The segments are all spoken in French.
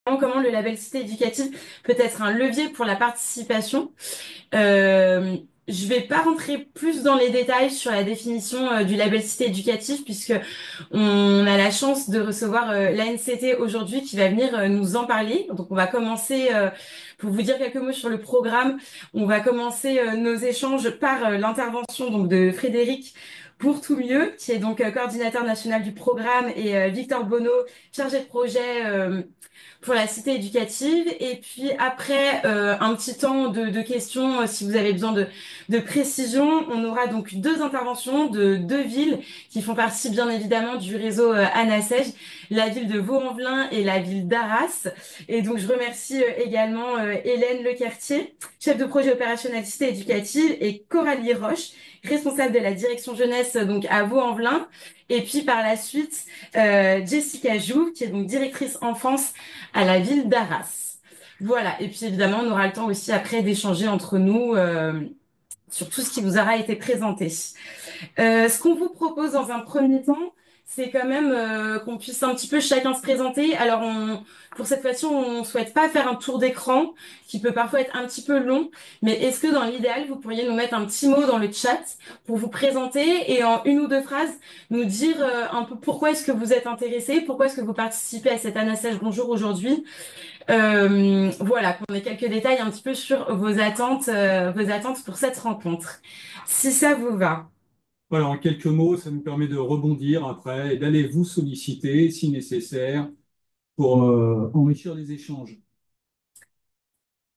comment le label Cité éducative peut être un levier pour la participation. Euh, je vais pas rentrer plus dans les détails sur la définition du label Cité éducative puisque on a la chance de recevoir l'ANCT aujourd'hui qui va venir nous en parler. Donc on va commencer, pour vous dire quelques mots sur le programme, on va commencer nos échanges par l'intervention donc de Frédéric Bourtoumieux, qui est donc coordinateur national du programme, et Victor Bonneau, chargé de projet pour la cité éducative. Et puis après, un petit temps de questions, si vous avez besoin de précision. On aura donc deux interventions de deux villes qui font partie bien évidemment du réseau ANASEJ, la ville de Vaux-en-Velin et la ville d'Arras. Et donc je remercie également Hélène Lequertier, chef de projet opérationnel cité éducative, et Coralie Roche, responsable de la direction jeunesse donc à Vaux-en-Velin. Et puis par la suite, Jessica Jouve, qui est donc directrice enfance à la ville d'Arras. Voilà. Et puis évidemment, on aura le temps aussi après d'échanger entre nous sur tout ce qui vous aura été présenté. Ce qu'on vous propose dans un premier temps, c'est quand même qu'on puisse un petit peu chacun se présenter. Alors, pour cette fois-ci, on souhaite pas faire un tour d'écran qui peut parfois être un petit peu long, mais est-ce que dans l'idéal, vous pourriez nous mettre un petit mot dans le chat pour vous présenter et en une ou deux phrases nous dire un peu pourquoi est-ce que vous êtes intéressé, pourquoi est-ce que vous participez à cet ANASEJ Bonjour aujourd'hui. Voilà, qu'on ait quelques détails un petit peu sur vos attentes pour cette rencontre. Si ça vous va. Voilà, en quelques mots, ça nous permet de rebondir après et d'aller vous solliciter si nécessaire pour enrichir les échanges.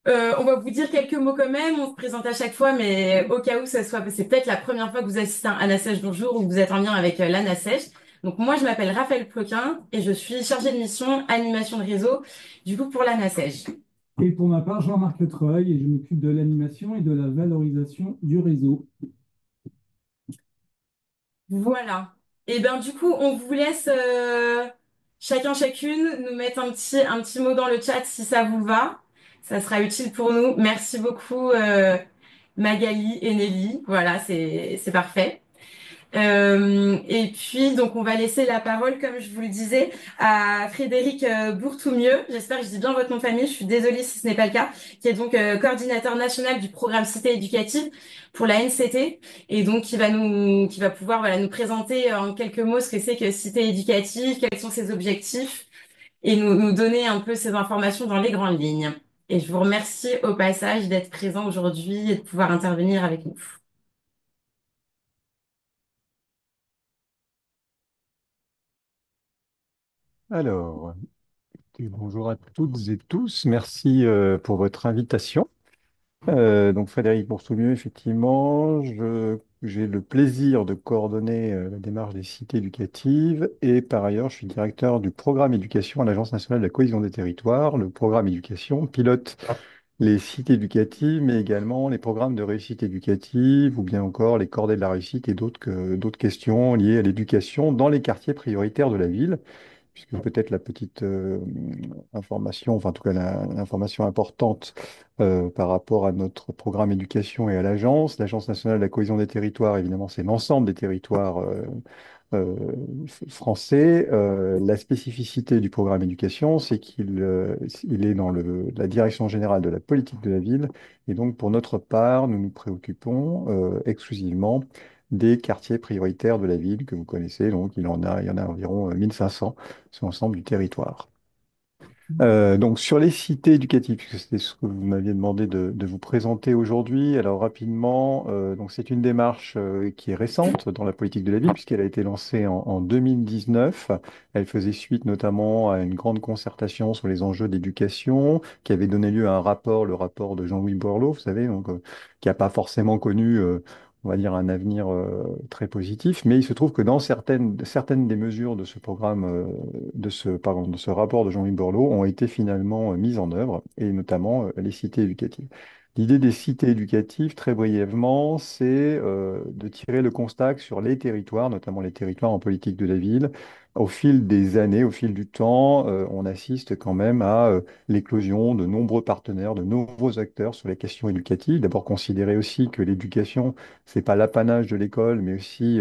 On va vous dire quelques mots quand même, on se présente à chaque fois, mais au cas où c'est peut-être la première fois que vous assistez à un ANASEJ Bonjour ou que vous êtes en lien avec l'ANASEJ. Donc moi, je m'appelle Raphaël Ploquin et je suis chargée de mission animation de réseau, du coup pour l'ANASEJ. Et pour ma part, Jean-Marc Le Treuil, et je m'occupe de l'animation et de la valorisation du réseau. Voilà. Et ben du coup, on vous laisse chacun chacune nous mettre un petit mot dans le chat si ça vous va. Ça sera utile pour nous. Merci beaucoup Magali et Nelly. Voilà, c'est parfait. Et puis, donc, on va laisser la parole, comme je vous le disais, à Frédéric Bourtoumieux. J'espère que je dis bien votre nom de famille. Je suis désolée si ce n'est pas le cas. Qui est donc coordinateur national du programme Cité éducative pour la NCT. Et donc, qui va pouvoir, voilà, nous présenter en quelques mots ce que c'est que Cité éducative, quels sont ses objectifs et nous donner un peu ces informations dans les grandes lignes. Et je vous remercie au passage d'être présent aujourd'hui et de pouvoir intervenir avec nous. Alors, et bonjour à toutes et tous. Merci pour votre invitation. Donc, Frédéric Bourtoumieux, effectivement, j'ai le plaisir de coordonner la démarche des cités éducatives et par ailleurs, je suis directeur du programme éducation à l'Agence nationale de la cohésion des territoires. Le programme éducation pilote les cités éducatives, mais également les programmes de réussite éducative ou bien encore les cordées de la réussite et d'autres questions liées à l'éducation dans les quartiers prioritaires de la ville puisque peut-être la petite information, enfin en tout cas l'information importante par rapport à notre programme éducation et à l'agence. L'Agence nationale de la cohésion des territoires, évidemment, c'est l'ensemble des territoires euh, français. La spécificité du programme éducation, c'est qu'il est dans la direction générale de la politique de la ville. Et donc, pour notre part, nous nous préoccupons exclusivement des quartiers prioritaires de la ville que vous connaissez. Donc, il y en a environ 1500 sur l'ensemble du territoire. Donc sur les cités éducatives, puisque c'était ce que vous m'aviez demandé de vous présenter aujourd'hui, alors rapidement, donc c'est une démarche qui est récente dans la politique de la ville, puisqu'elle a été lancée en 2019. Elle faisait suite notamment à une grande concertation sur les enjeux d'éducation, qui avait donné lieu à un rapport, le rapport de Jean-Louis Borloo, vous savez, donc, qui n'a pas forcément connu on va dire, un avenir très positif. Mais il se trouve que dans certaines des mesures de ce programme, de ce rapport de Jean-Louis Borloo ont été finalement mises en œuvre, et notamment les cités éducatives. L'idée des cités éducatives, très brièvement, c'est de tirer le constat que sur les territoires, notamment les territoires en politique de la ville, au fil des années, au fil du temps, on assiste quand même à l'éclosion de nombreux partenaires, de nombreux acteurs sur les questions éducatives. D'abord, considérer aussi que l'éducation, c'est pas l'apanage de l'école, mais aussi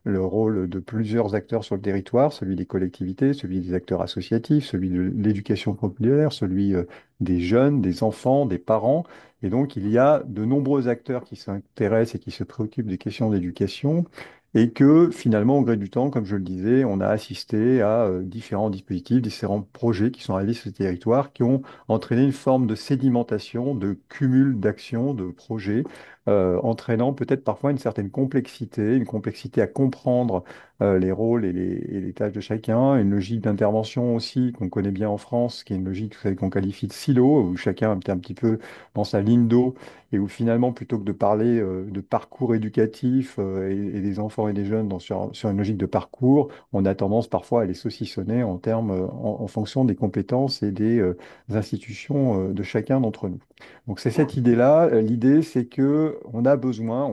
le rôle de plusieurs acteurs sur le territoire, celui des collectivités, celui des acteurs associatifs, celui de l'éducation populaire, celui des jeunes, des enfants, des parents. Et donc, il y a de nombreux acteurs qui s'intéressent et qui se préoccupent des questions d'éducation. Et que finalement, au gré du temps, comme je le disais, on a assisté à différents dispositifs, différents projets qui sont arrivés sur ce territoire, qui ont entraîné une forme de sédimentation, de cumul d'actions, de projets, entraînant peut-être parfois une certaine complexité, une complexité à comprendre les rôles et les tâches de chacun, une logique d'intervention aussi qu'on connaît bien en France, qui est une logique vous savez, qu'on qualifie de silo, où chacun est un petit peu dans sa ligne d'eau et où finalement, plutôt que de parler de parcours éducatif et des enfants et des jeunes sur une logique de parcours, on a tendance parfois à les saucissonner en termes, en fonction des compétences et des institutions de chacun d'entre nous. Donc c'est cette idée-là. L'idée, c'est que on a besoin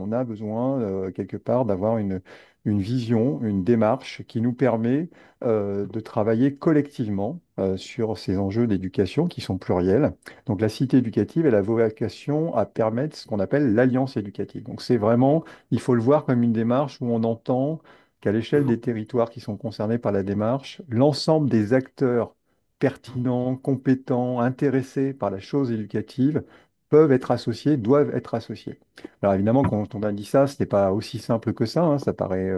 quelque part d'avoir une vision, une démarche qui nous permet de travailler collectivement sur ces enjeux d'éducation qui sont pluriels. Donc la cité éducative, elle a vocation à permettre ce qu'on appelle l'alliance éducative. Donc c'est vraiment, il faut le voir comme une démarche où on entend qu'à l'échelle des territoires qui sont concernés par la démarche, l'ensemble des acteurs pertinents, compétents, intéressés par la chose éducative peuvent être associés, doivent être associés. Alors évidemment, quand on a dit ça, ce n'est pas aussi simple que ça, hein. Ça paraît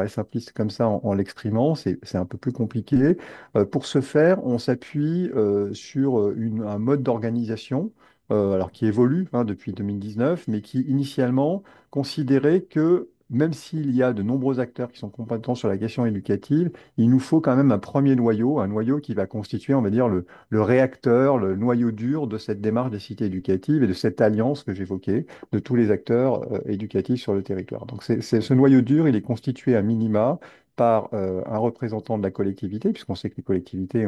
simpliste comme ça en l'exprimant, c'est un peu plus compliqué. Pour ce faire, on s'appuie sur un mode d'organisation alors qui évolue hein, depuis 2019, mais qui initialement considérait que même s'il y a de nombreux acteurs qui sont compétents sur la question éducative, il nous faut quand même un noyau qui va constituer, on va dire, le réacteur, le noyau dur de cette démarche des cités éducatives et de cette alliance que j'évoquais de tous les acteurs éducatifs sur le territoire. Donc ce noyau dur, il est constitué à minima par un représentant de la collectivité, puisqu'on sait que les collectivités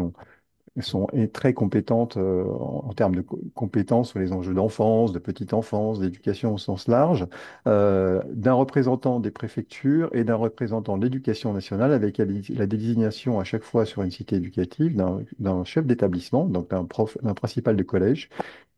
sont très compétentes en termes de compétences sur les enjeux d'enfance, de petite enfance, d'éducation au sens large, d'un représentant des préfectures et d'un représentant de l'éducation nationale avec la désignation à chaque fois sur une cité éducative d'un chef d'établissement, donc d'un principal de collège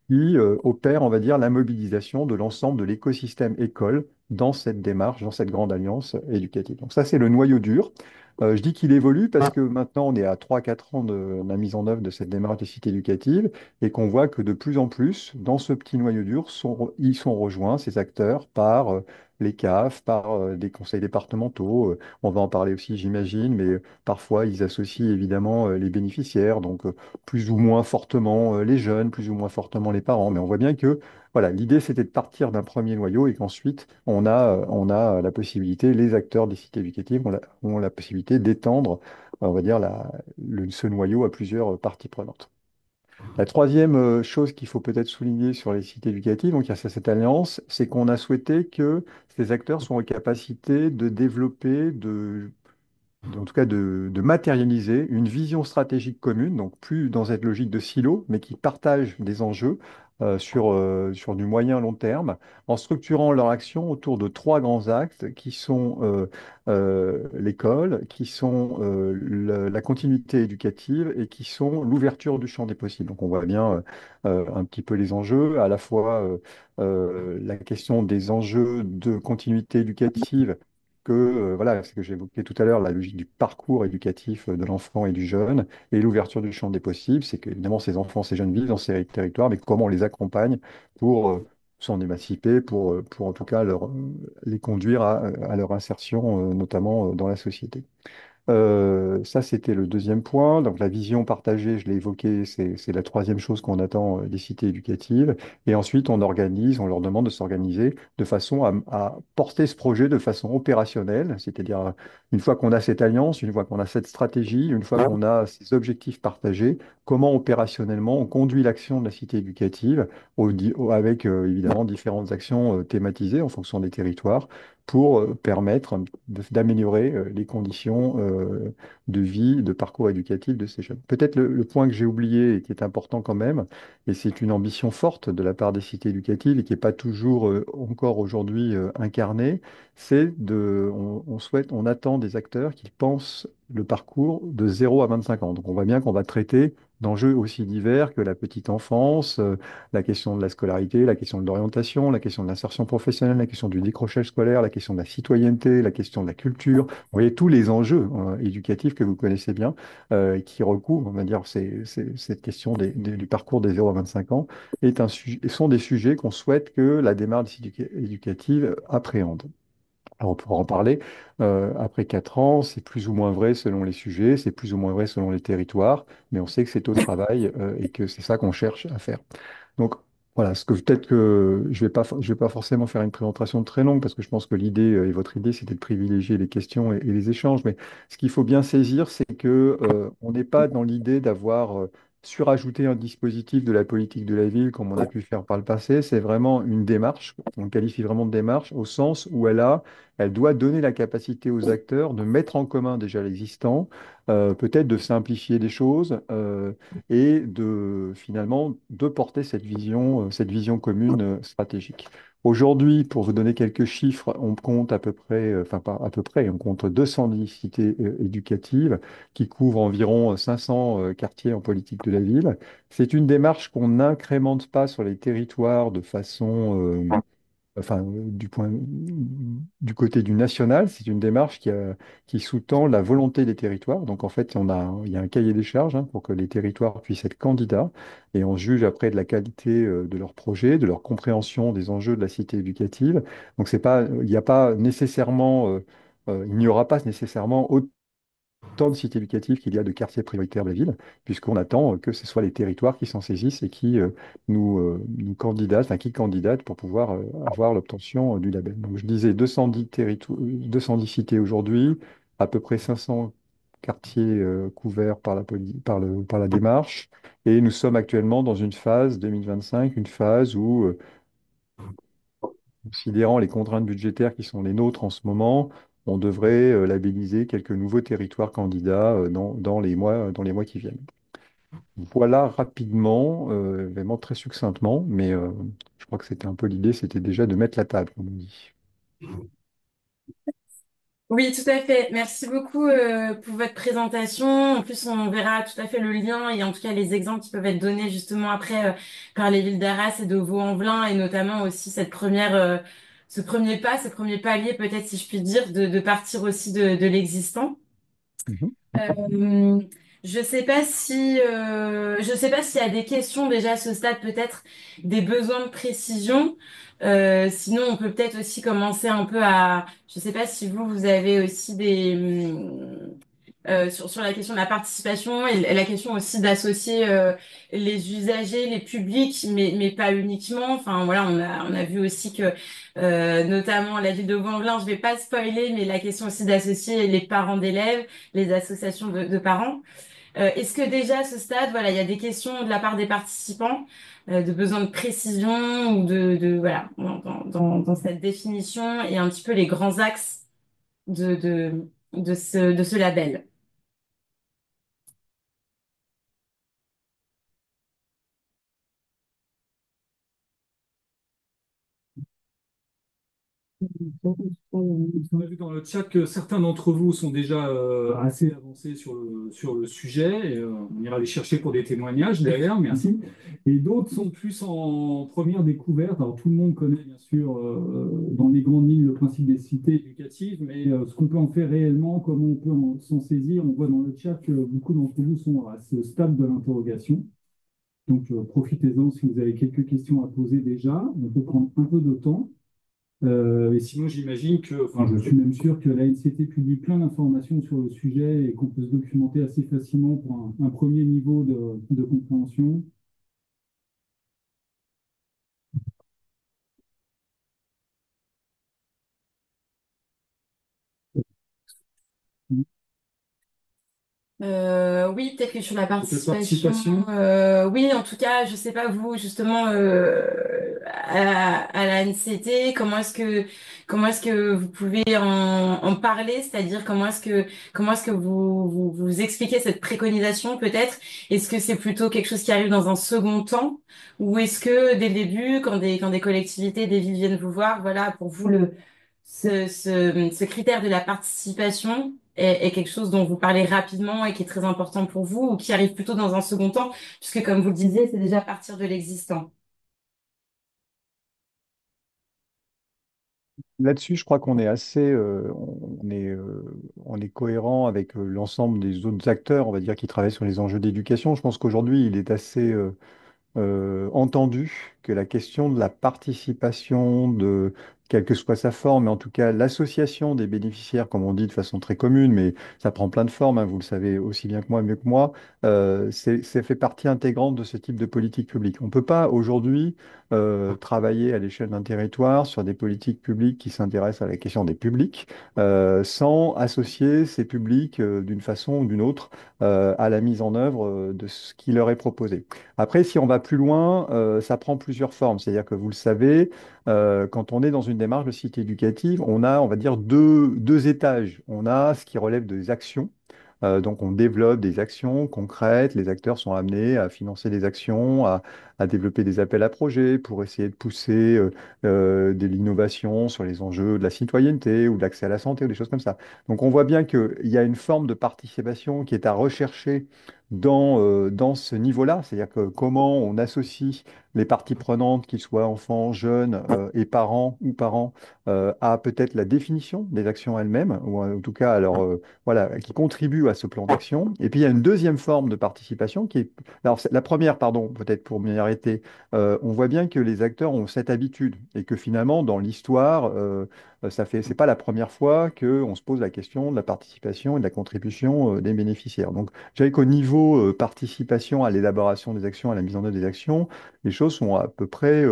qui opère, on va dire, la mobilisation de l'ensemble de l'écosystème école dans cette démarche, dans cette grande alliance éducative. Donc ça, c'est le noyau dur. Je dis qu'il évolue parce que maintenant, on est à 3 4 ans de la mise en œuvre de cette démarche des cités éducatives et qu'on voit que de plus en plus, dans ce petit noyau dur, ils sont rejoints, ces acteurs, par les CAF, par des conseils départementaux. On va en parler aussi, j'imagine, mais parfois, ils associent évidemment les bénéficiaires, donc plus ou moins fortement les jeunes, plus ou moins fortement les parents. Mais on voit bien que voilà, l'idée, c'était de partir d'un premier noyau et qu'ensuite, on a la possibilité, les acteurs des cités éducatives ont la possibilité d'étendre, on va dire, ce noyau à plusieurs parties prenantes. La troisième chose qu'il faut peut-être souligner sur les cités éducatives, donc il y a cette alliance, c'est qu'on a souhaité que ces acteurs soient en capacité de développer, en tout cas de matérialiser une vision stratégique commune, donc plus dans cette logique de silo, mais qui partagent des enjeux sur du moyen long terme, en structurant leur action autour de trois grands axes qui sont l'école, qui sont la continuité éducative et qui sont l'ouverture du champ des possibles. Donc on voit bien un petit peu les enjeux, à la fois la question des enjeux de continuité éducative que voilà, ce que j'évoquais tout à l'heure, la logique du parcours éducatif de l'enfant et du jeune, et l'ouverture du champ des possibles, c'est que évidemment ces enfants, ces jeunes vivent dans ces territoires, mais comment on les accompagne pour s'en émanciper, pour en tout cas les conduire à leur insertion, notamment dans la société. Ça, c'était le deuxième point. Donc, la vision partagée, je l'ai évoqué, c'est la troisième chose qu'on attend des cités éducatives. Et ensuite, on leur demande de s'organiser de façon à porter ce projet de façon opérationnelle, c'est-à-dire une fois qu'on a cette alliance, une fois qu'on a cette stratégie, une fois qu'on a ces objectifs partagés, comment opérationnellement on conduit l'action de la cité éducative avec évidemment différentes actions thématisées en fonction des territoires pour permettre d'améliorer les conditions de vie, de parcours éducatif de ces jeunes. Peut-être le point que j'ai oublié et qui est important quand même, et c'est une ambition forte de la part des cités éducatives et qui n'est pas toujours encore aujourd'hui incarnée, c'est on souhaite, on attend des acteurs qui pensent le parcours de 0 à 25 ans. Donc on voit bien qu'on va traiter d'enjeux aussi divers que la petite enfance, la question de la scolarité, la question de l'orientation, la question de l'insertion professionnelle, la question du décrochage scolaire, la question de la citoyenneté, la question de la culture. Vous voyez tous les enjeux éducatifs que vous connaissez bien et qui recouvrent, on va dire, cette question du parcours des 0 à 25 ans sont des sujets qu'on souhaite que la démarche éducative appréhende. Alors, on pourra en parler. Après 4 ans, c'est plus ou moins vrai selon les sujets, c'est plus ou moins vrai selon les territoires, mais on sait que c'est au travail et que c'est ça qu'on cherche à faire. Donc voilà, ce que peut-être que je vais pas forcément faire une présentation très longue parce que je pense que l'idée et votre idée c'était de privilégier les questions et les échanges. Mais ce qu'il faut bien saisir, c'est que on n'est pas dans l'idée d'avoir surajouté un dispositif de la politique de la ville comme on a pu faire par le passé. C'est vraiment une démarche. On qualifie vraiment de démarche au sens où elle doit donner la capacité aux acteurs de mettre en commun déjà l'existant, peut-être de simplifier des choses. Et de finalement de porter cette vision commune stratégique. Aujourd'hui, pour vous donner quelques chiffres, on compte à peu près, enfin pas à peu près, on compte 210 cités éducatives qui couvrent environ 500 quartiers en politique de la ville. C'est une démarche qu'on n'incrémente pas sur les territoires de façon enfin, du côté du national, c'est une démarche qui sous-tend la volonté des territoires. Donc, en fait, il y a un cahier des charges pour que les territoires puissent être candidats et on juge après de la qualité de leur projet, de leur compréhension des enjeux de la cité éducative. Donc, c'est pas, il n'y a pas nécessairement, il n'y aura pas nécessairement tant de sites éducatifs qu'il y a de quartiers prioritaires de la ville, puisqu'on attend que ce soit les territoires qui s'en saisissent et qui nous candidatent, enfin qui candidatent pour pouvoir avoir l'obtention du label. Donc je disais 210 cités aujourd'hui, à peu près 500 quartiers couverts par par la démarche, et nous sommes actuellement dans une phase 2025, une phase où considérant les contraintes budgétaires qui sont les nôtres en ce moment, on devrait labelliser quelques nouveaux territoires candidats dans les mois qui viennent. Voilà rapidement, vraiment très succinctement, mais je crois que c'était un peu l'idée, c'était déjà de mettre la table, comme on dit. Oui, tout à fait. Merci beaucoup pour votre présentation. En plus, on verra tout à fait le lien et en tout cas les exemples qui peuvent être donnés justement après par les villes d'Arras et de Vaux-en-Velin et notamment aussi ce premier pas, ce premier palier peut-être si je puis dire, de partir aussi de l'existant. Mhm. Euh, je sais pas s'il y a des questions déjà à ce stade, peut-être des besoins de précision. Sinon, on peut peut-être aussi commencer un peu à, je sais pas si vous avez aussi sur la question de la participation et la question aussi d'associer les usagers, les publics, mais pas uniquement. Enfin voilà, on a vu aussi que notamment la ville de Vanvelin, je vais pas spoiler, mais la question aussi d'associer les parents d'élèves, les associations de parents. Est-ce que déjà à ce stade, voilà, il y a des questions de la part des participants, de besoin de précision ou voilà, dans cette définition et un petit peu les grands axes de, de, de ce label? On a vu dans le chat que certains d'entre vous sont déjà assez avancés sur le sujet. Et, on ira les chercher pour des témoignages derrière, merci. Et d'autres sont plus en première découverte. Alors tout le monde connaît bien sûr dans les grandes lignes le principe des cités éducatives, mais ce qu'on peut en faire réellement, comment on peut s'en saisir, on voit dans le chat que beaucoup d'entre vous sont à ce stade de l'interrogation. Donc profitez-en si vous avez quelques questions à poser déjà. On peut prendre un peu de temps. Et sinon, j'imagine que, enfin, je suis même sûr que la NCT publie plein d'informations sur le sujet et qu'on peut se documenter assez facilement pour un premier niveau de compréhension. Oui, peut-être que sur la Peut-être participation, participation. oui, en tout cas, je sais pas vous, justement, à la NCT, comment est-ce que vous pouvez en parler, c'est-à-dire comment est-ce que vous expliquez cette préconisation, peut-être? Est-ce que c'est plutôt quelque chose qui arrive dans un second temps, ou est-ce que dès le début, quand des collectivités, des villes viennent vous voir, voilà, pour vous ce critère de la participation est quelque chose dont vous parlez rapidement et qui est très important pour vous, ou qui arrive plutôt dans un second temps, puisque comme vous le disiez, c'est déjà partir de l'existant. Là-dessus, je crois qu'on est assez, on est cohérent avec l'ensemble des autres acteurs, on va dire, qui travaillent sur les enjeux d'éducation. Je pense qu'aujourd'hui, il est assez entendu que la question de la participation, de quelle que soit sa forme, mais en tout cas l'association des bénéficiaires, comme on dit de façon très commune, mais ça prend plein de formes, hein, vous le savez aussi bien que moi, mieux que moi, c'est fait partie intégrante de ce type de politique publique. On ne peut pas aujourd'hui travailler à l'échelle d'un territoire sur des politiques publiques qui s'intéressent à la question des publics sans associer ces publics d'une façon ou d'une autre à la mise en œuvre de ce qui leur est proposé. Après, si on va plus loin, ça prend plusieurs formes. C'est-à-dire que vous le savez, quand on est dans une démarche de cité éducative, on a, on va dire, deux étages. On a ce qui relève des actions. Donc, on développe des actions concrètes. Les acteurs sont amenés à financer des actions, à développer des appels à projets pour essayer de pousser de l'innovation sur les enjeux de la citoyenneté ou de l'accès à la santé ou des choses comme ça. Donc, on voit bien qu'il y a une forme de participation qui est à rechercher dans ce niveau-là, c'est-à-dire que comment on associe les parties prenantes, qu'ils soient enfants, jeunes et parents ou parents, à peut-être la définition des actions elles-mêmes, ou en tout cas alors voilà, qui contribuent à ce plan d'action. Et puis il y a une deuxième forme de participation qui est, alors la première, pardon, peut-être pour m'y arrêter, on voit bien que les acteurs ont cette habitude et que finalement dans l'histoire, c'est pas la première fois qu'on se pose la question de la participation et de la contribution des bénéficiaires. Donc je dirais qu'au niveau participation à l'élaboration des actions, à la mise en œuvre des actions, les choses sont à peu près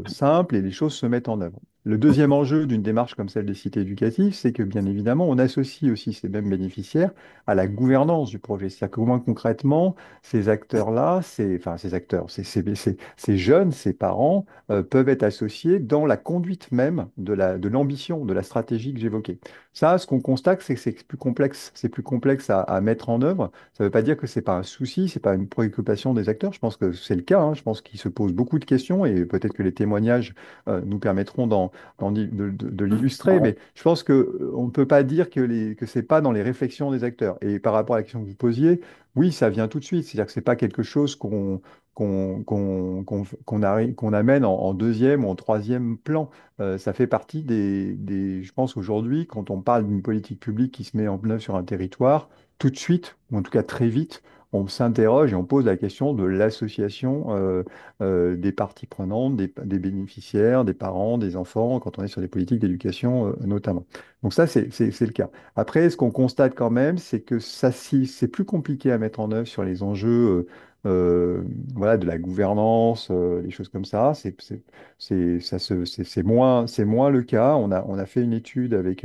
simples et les choses se mettent en œuvre. Le deuxième enjeu d'une démarche comme celle des cités éducatives, c'est que bien évidemment, on associe aussi ces mêmes bénéficiaires à la gouvernance du projet. C'est-à-dire que moins concrètement, ces acteurs-là, enfin ces acteurs, ces jeunes, ces parents peuvent être associés dans la conduite même de l'ambition, de la stratégie que j'évoquais. Ça, ce qu'on constate, c'est que c'est plus complexe. C'est plus complexe à mettre en œuvre. Ça ne veut pas dire que c'est pas un souci, c'est pas une préoccupation des acteurs. Je pense que c'est le cas, hein. Je pense qu'ils se posent beaucoup de questions et peut-être que les témoignages nous permettront de l'illustrer. Mais je pense que on ne peut pas dire que c'est pas dans les réflexions des acteurs. Et par rapport à la question que vous posiez, oui, ça vient tout de suite. C'est-à-dire que c'est pas quelque chose qu'on amène en deuxième ou en troisième plan. Ça fait partie je pense aujourd'hui, quand on parle d'une politique publique qui se met en œuvre sur un territoire, tout de suite, ou en tout cas très vite, on s'interroge et on pose la question de l'association des parties prenantes, des bénéficiaires, des parents, des enfants, quand on est sur des politiques d'éducation notamment. Donc ça, c'est le cas. Après, ce qu'on constate quand même, c'est que ça, si, c'est plus compliqué à mettre en œuvre sur les enjeux euh, voilà, de la gouvernance, les choses comme ça. C'est moins le cas. On a fait une étude avec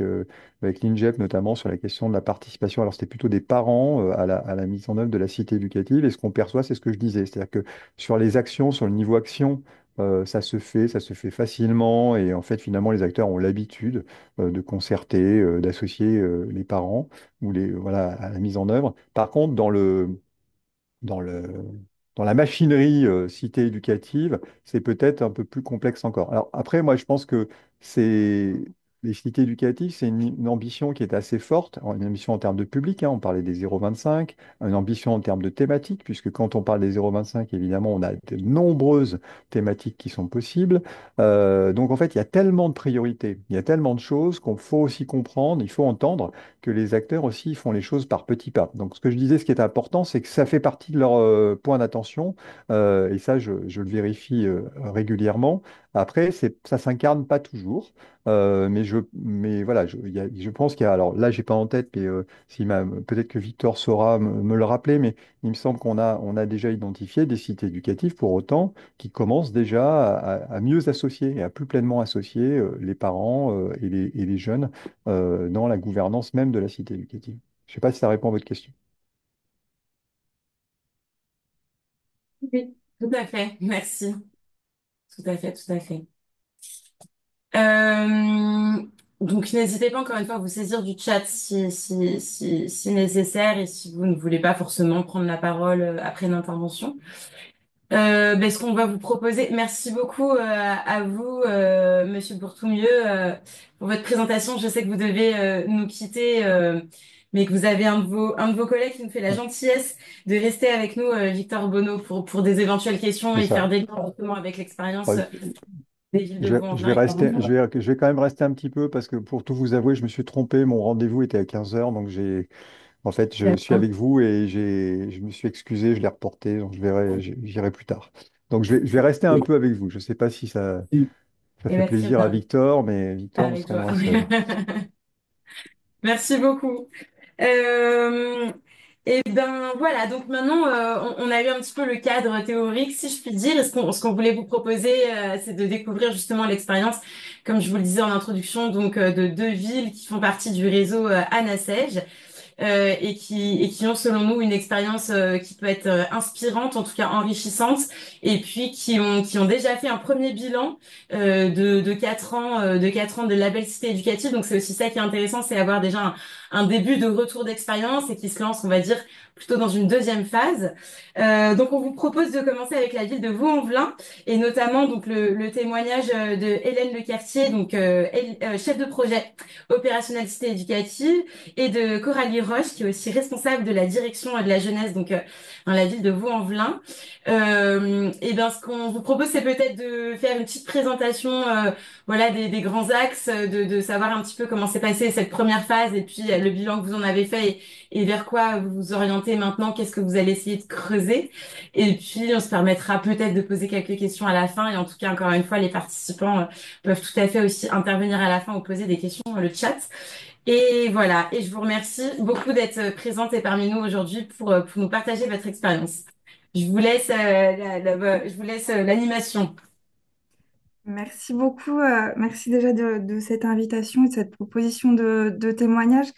l'INGEP notamment sur la question de la participation. Alors, c'était plutôt des parents à la mise en œuvre de la cité éducative. Et ce qu'on perçoit, c'est ce que je disais. C'est-à-dire que sur les actions, sur le niveau action, ça se fait facilement. Et en fait, finalement, les acteurs ont l'habitude de concerter, d'associer les parents ou voilà, à la mise en œuvre. Par contre, dans le, dans la machinerie cité éducative, c'est peut-être un peu plus complexe encore. Alors après, moi, je pense que c'est les cités éducatives, c'est une ambition qui est assez forte, une ambition en termes de public, hein, on parlait des 0,25, une ambition en termes de thématiques, puisque quand on parle des 0,25, évidemment, on a de nombreuses thématiques qui sont possibles. Donc en fait, il y a tellement de priorités, il y a tellement de choses qu'on faut aussi comprendre, il faut entendre que les acteurs aussi font les choses par petits pas. Donc, ce que je disais, ce qui est important, c'est que ça fait partie de leur point d'attention, et ça, je le vérifie régulièrement. Après, ça s'incarne pas toujours, mais voilà, je pense qu'il y a, alors là, j'ai pas en tête, mais peut-être que Victor saura me le rappeler, mais il me semble on a déjà identifié des sites éducatifs pour autant qui commencent déjà à mieux associer et à plus pleinement associer les parents et les jeunes dans la gouvernance même de la cité éducative. Je ne sais pas si ça répond à votre question. Oui, tout à fait. Merci. Tout à fait, tout à fait. Euh, donc, n'hésitez pas encore une fois à vous saisir du chat si nécessaire et si vous ne voulez pas forcément prendre la parole après une intervention. Ce qu'on va vous proposer, merci beaucoup à vous, Monsieur Bourtoumieux, pour votre présentation. Je sais que vous devez nous quitter, mais que vous avez un de vos collègues qui nous fait la gentillesse de rester avec nous, Victor Bonneau, pour des éventuelles questions C'est et faire ça. des liens justement avec l'expérience Ouais, des villes de je vais Vaux-en-Velin. rester, je vais quand même rester un petit peu parce que pour tout vous avouer, je me suis trompé. Mon rendez-vous était à 15 heures, donc en fait, je suis D'accord. avec vous et je me suis excusé, je l'ai reporté, donc j'irai plus tard. Donc je vais rester un peu avec vous. Je ne sais pas si ça Et fait bien, très plaisir à bien. Victor, mais Victor, vous Avec serez toi. moins seul. Merci beaucoup. Euh, et ben voilà, donc maintenant on a eu un petit peu le cadre théorique, si je puis dire. Et ce qu'on voulait vous proposer, c'est de découvrir justement l'expérience, comme je vous le disais en introduction, donc de deux villes qui font partie du réseau ANASEJ et qui ont selon nous une expérience qui peut être inspirante, en tout cas enrichissante, et puis qui ont déjà fait un premier bilan de 4 ans de 4 ans de label cité éducative. Donc c'est aussi ça qui est intéressant, c'est avoir déjà un début de retour d'expérience et qui se lance, on va dire, plutôt dans une deuxième phase. Donc on vous propose de commencer avec la ville de Vaux-en-Velin et notamment donc le témoignage de Hélène Lecartier, donc chef de projet opérationnel cité éducative, et de Coralie Roche, qui est aussi responsable de la direction de la jeunesse, donc dans la ville de Vaux-en-Velin. Et ben, ce qu'on vous propose, c'est peut-être de faire une petite présentation, voilà, des grands axes, de savoir un petit peu comment s'est passée cette première phase, et puis le bilan que vous en avez fait, et vers quoi vous vous orientez maintenant, qu'est-ce que vous allez essayer de creuser. Et puis, on se permettra peut-être de poser quelques questions à la fin, et en tout cas, encore une fois, les participants peuvent tout à fait aussi intervenir à la fin ou poser des questions dans le chat. Et voilà, et je vous remercie beaucoup d'être présente et parmi nous aujourd'hui pour nous partager votre expérience. Je vous laisse, je vous laisse l'animation. Merci beaucoup. Merci déjà de cette invitation et de cette proposition de témoignage.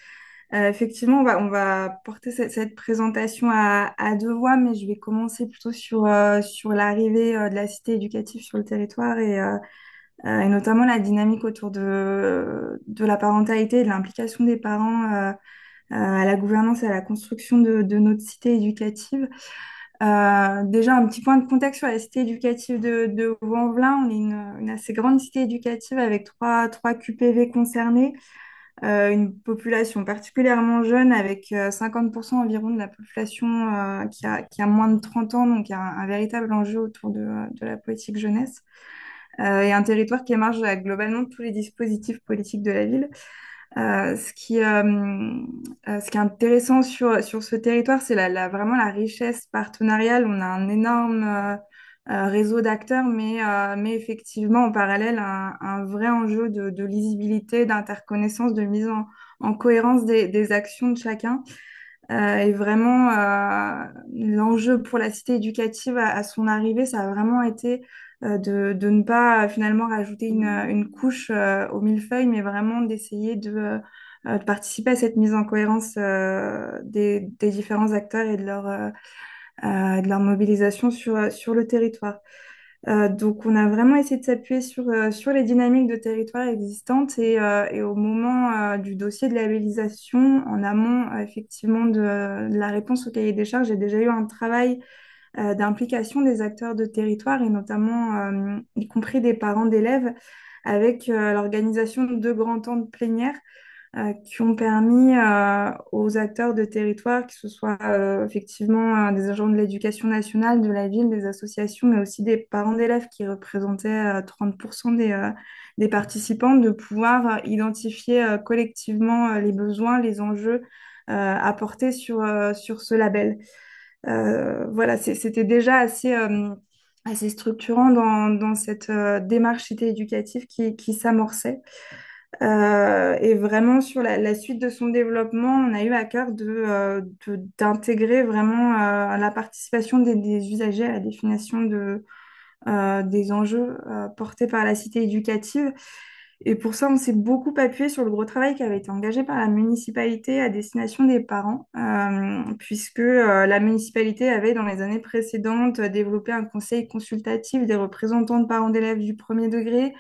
Effectivement, on va porter cette présentation à deux voix, mais je vais commencer plutôt sur l'arrivée de la cité éducative sur le territoire et notamment la dynamique autour de la parentalité et de l'implication des parents à la gouvernance et à la construction de notre cité éducative. Déjà, un petit point de contexte sur la cité éducative de Vaux-en-Velin. On est une assez grande cité éducative avec trois QPV concernés, une population particulièrement jeune avec 50% environ de la population qui a moins de 30 ans, donc il y a un véritable enjeu autour de la politique jeunesse. Et un territoire qui émarge globalement de tous les dispositifs politiques de la ville. Ce qui est intéressant sur ce territoire, c'est vraiment la richesse partenariale. On a un énorme réseau d'acteurs, mais effectivement, en parallèle, un vrai enjeu de lisibilité, d'interconnaissance, de mise en cohérence des actions de chacun. Et vraiment, l'enjeu pour la cité éducative à son arrivée, ça a vraiment été de ne pas finalement rajouter une couche au millefeuille, mais vraiment d'essayer de participer à cette mise en cohérence des différents acteurs et de leur mobilisation sur le territoire. Donc, on a vraiment essayé de s'appuyer sur les dynamiques de territoire existantes et au moment du dossier de labellisation, en amont effectivement de la réponse au cahier des charges, j'ai déjà eu un travail d'implication des acteurs de territoire et notamment y compris des parents d'élèves avec l'organisation de deux grands temps de plénière qui ont permis aux acteurs de territoire, que ce soit effectivement des agents de l'éducation nationale, de la ville, des associations, mais aussi des parents d'élèves qui représentaient 30% des participants, de pouvoir identifier collectivement les besoins, les enjeux apportés sur ce label. Voilà, c'était déjà assez structurant dans cette démarche cité éducative qui s'amorçait. Et vraiment, sur la suite de son développement, on a eu à cœur d'intégrer vraiment la participation des usagers à la définition des enjeux portés par la cité éducative. Et pour ça, on s'est beaucoup appuyé sur le gros travail qui avait été engagé par la municipalité à destination des parents, puisque la municipalité avait, dans les années précédentes, développé un conseil consultatif des représentants de parents d'élèves du premier degré,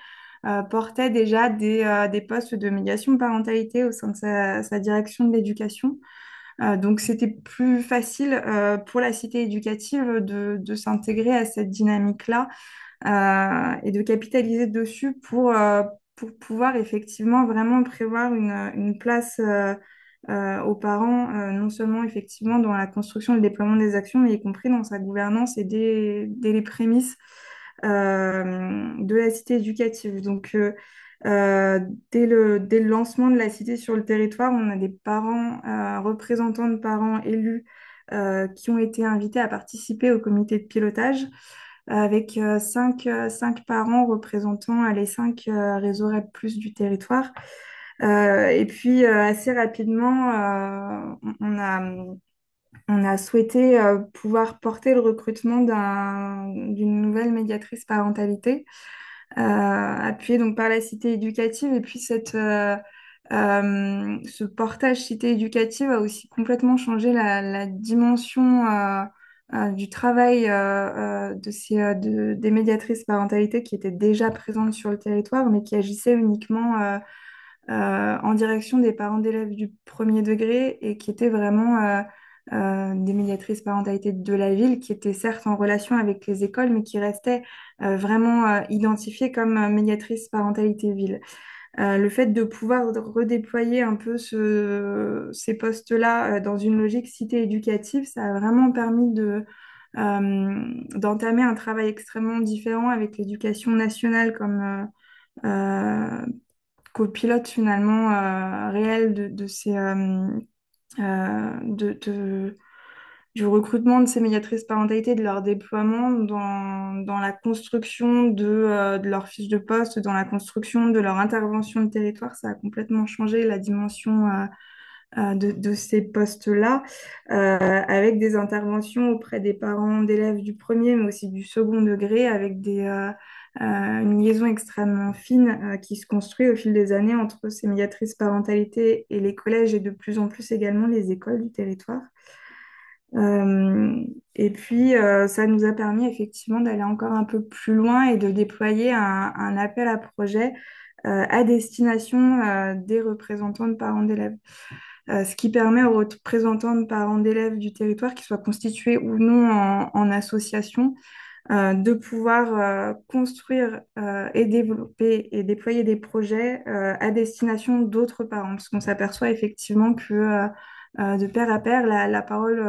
portait déjà des postes de médiation de parentalité au sein de sa direction de l'éducation. Donc, c'était plus facile pour la cité éducative de s'intégrer à cette dynamique-là et de capitaliser dessus pour pouvoir effectivement vraiment prévoir une place aux parents, non seulement effectivement dans la construction et le déploiement des actions, mais y compris dans sa gouvernance et dès les prémices de la cité éducative. Donc, euh, dès le lancement de la cité sur le territoire, on a des parents, représentants de parents élus qui ont été invités à participer au comité de pilotage avec cinq parents représentant les cinq réseaux REP+ du territoire. Et puis, assez rapidement, on a souhaité pouvoir porter le recrutement d'une nouvelle médiatrice parentalité, appuyée donc par la cité éducative. Et puis, ce portage cité éducative a aussi complètement changé la dimension du travail des médiatrices parentalité qui étaient déjà présentes sur le territoire, mais qui agissaient uniquement en direction des parents d'élèves du premier degré et qui étaient vraiment des médiatrices parentalité de la ville, qui étaient certes en relation avec les écoles, mais qui restaient vraiment identifiées comme médiatrices parentalité ville. Le fait de pouvoir redéployer un peu ces postes-là dans une logique cité éducative, ça a vraiment permis d'entamer un travail extrêmement différent avec l'éducation nationale comme copilote finalement réel de ces, du recrutement de ces médiatrices parentalité, de leur déploiement dans la construction de leur fiche de poste, dans la construction de leur intervention de territoire. Ça a complètement changé la dimension de ces postes-là, avec des interventions auprès des parents d'élèves du premier, mais aussi du second degré, avec une liaison extrêmement fine qui se construit au fil des années entre ces médiatrices parentalité et les collèges et de plus en plus également les écoles du territoire. Et puis, ça nous a permis effectivement d'aller encore un peu plus loin et de déployer un appel à projet à destination des représentants de parents d'élèves. Ce qui permet aux représentants de parents d'élèves du territoire, qu'ils soient constitués ou non en association, de pouvoir construire et développer et déployer des projets à destination d'autres parents. Parce qu'on s'aperçoit effectivement que de pair à pair, la parole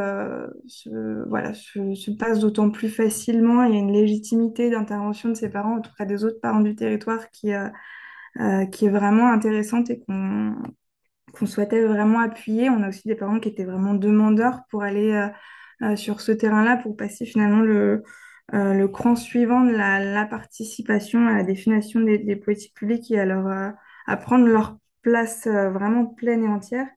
se passe d'autant plus facilement. Il y a une légitimité d'intervention de ces parents auprès des autres parents du territoire qui est vraiment intéressante et qu'on souhaitait vraiment appuyer. On a aussi des parents qui étaient vraiment demandeurs pour aller sur ce terrain-là, pour passer finalement le cran suivant de la participation à la définition des politiques publiques et à prendre leur place vraiment pleine et entière.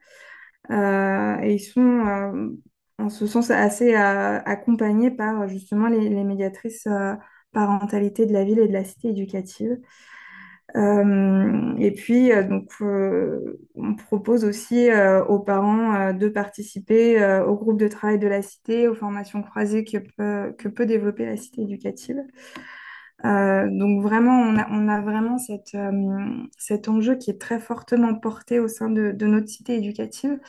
Et ils sont en ce sens assez accompagnés par justement les médiatrices parentalité de la ville et de la cité éducative. Et puis, on propose aussi aux parents de participer au groupe de travail de la cité, aux formations croisées que peut développer la cité éducative. Donc vraiment, on a vraiment cet enjeu qui est très fortement porté au sein de notre cité éducative.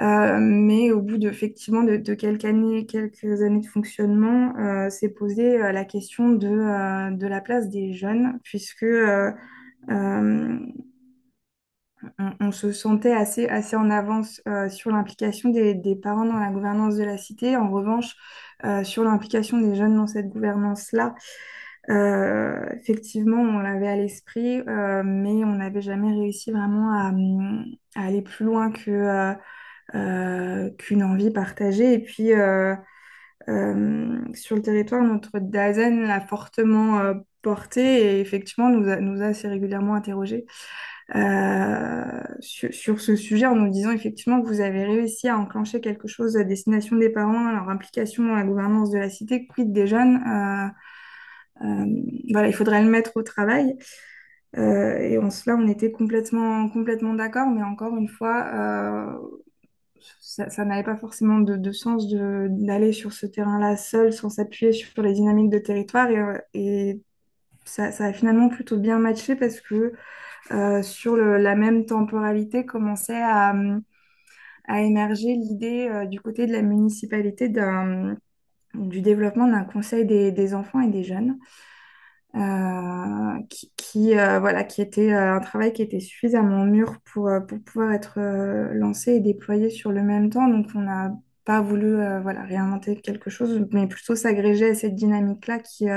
Mais au bout effectivement de quelques années de fonctionnement, s'est posé la question de la place des jeunes, puisque on se sentait assez en avance sur l'implication des parents dans la gouvernance de la cité. En revanche, sur l'implication des jeunes dans cette gouvernance-là, effectivement, on l'avait à l'esprit, mais on n'avait jamais réussi vraiment à aller plus loin qu'une envie partagée. Et puis, sur le territoire, notre DAZEN l'a fortement porté et effectivement nous a assez régulièrement interrogés sur ce sujet en nous disant effectivement que vous avez réussi à enclencher quelque chose à destination des parents, leur implication dans la gouvernance de la cité, quid des jeunes. Voilà, il faudrait le mettre au travail. Et en cela, on était complètement d'accord, mais encore une fois, ça n'avait pas forcément de sens d'aller sur ce terrain-là seul, sans s'appuyer sur les dynamiques de territoire. Et ça a finalement plutôt bien matché parce que sur la même temporalité commençait a émergé l'idée du côté de la municipalité du développement d'un conseil des enfants et des jeunes, voilà, qui était un travail qui était suffisamment mûr pour pouvoir être lancé et déployé sur le même temps. Donc, on n'a pas voulu voilà, réinventer quelque chose, mais plutôt s'agréger à cette dynamique-là qui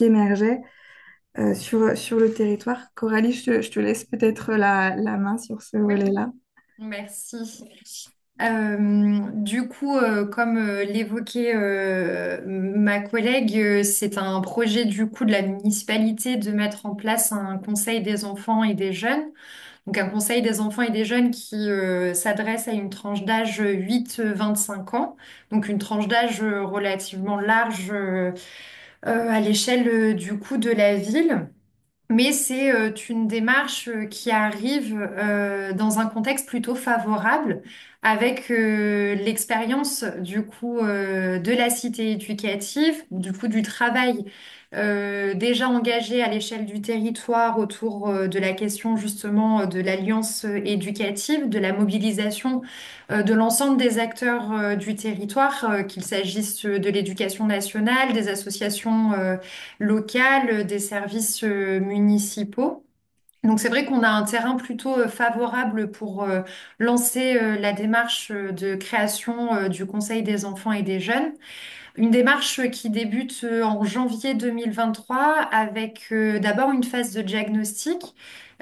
émergeait sur le territoire. Coralie, je te laisse peut-être la main sur ce Oui, volet-là. merci. Du coup, comme l'évoquait ma collègue, c'est un projet du coup de la municipalité de mettre en place un conseil des enfants et des jeunes. Donc un conseil des enfants et des jeunes qui s'adresse à une tranche d'âge 8-25 ans. Donc une tranche d'âge relativement large à l'échelle du coup de la ville. Mais c'est une démarche qui arrive dans un contexte plutôt favorable avec l'expérience du coup de la cité éducative, du coup du travail déjà engagé à l'échelle du territoire autour de la question justement de l'alliance éducative, de la mobilisation de l'ensemble des acteurs du territoire, qu'il s'agisse de l'éducation nationale, des associations locales, des services municipaux. Donc c'est vrai qu'on a un terrain plutôt favorable pour lancer la démarche de création du Conseil des enfants et des jeunes. Une démarche qui débute en janvier 2023 avec d'abord une phase de diagnostic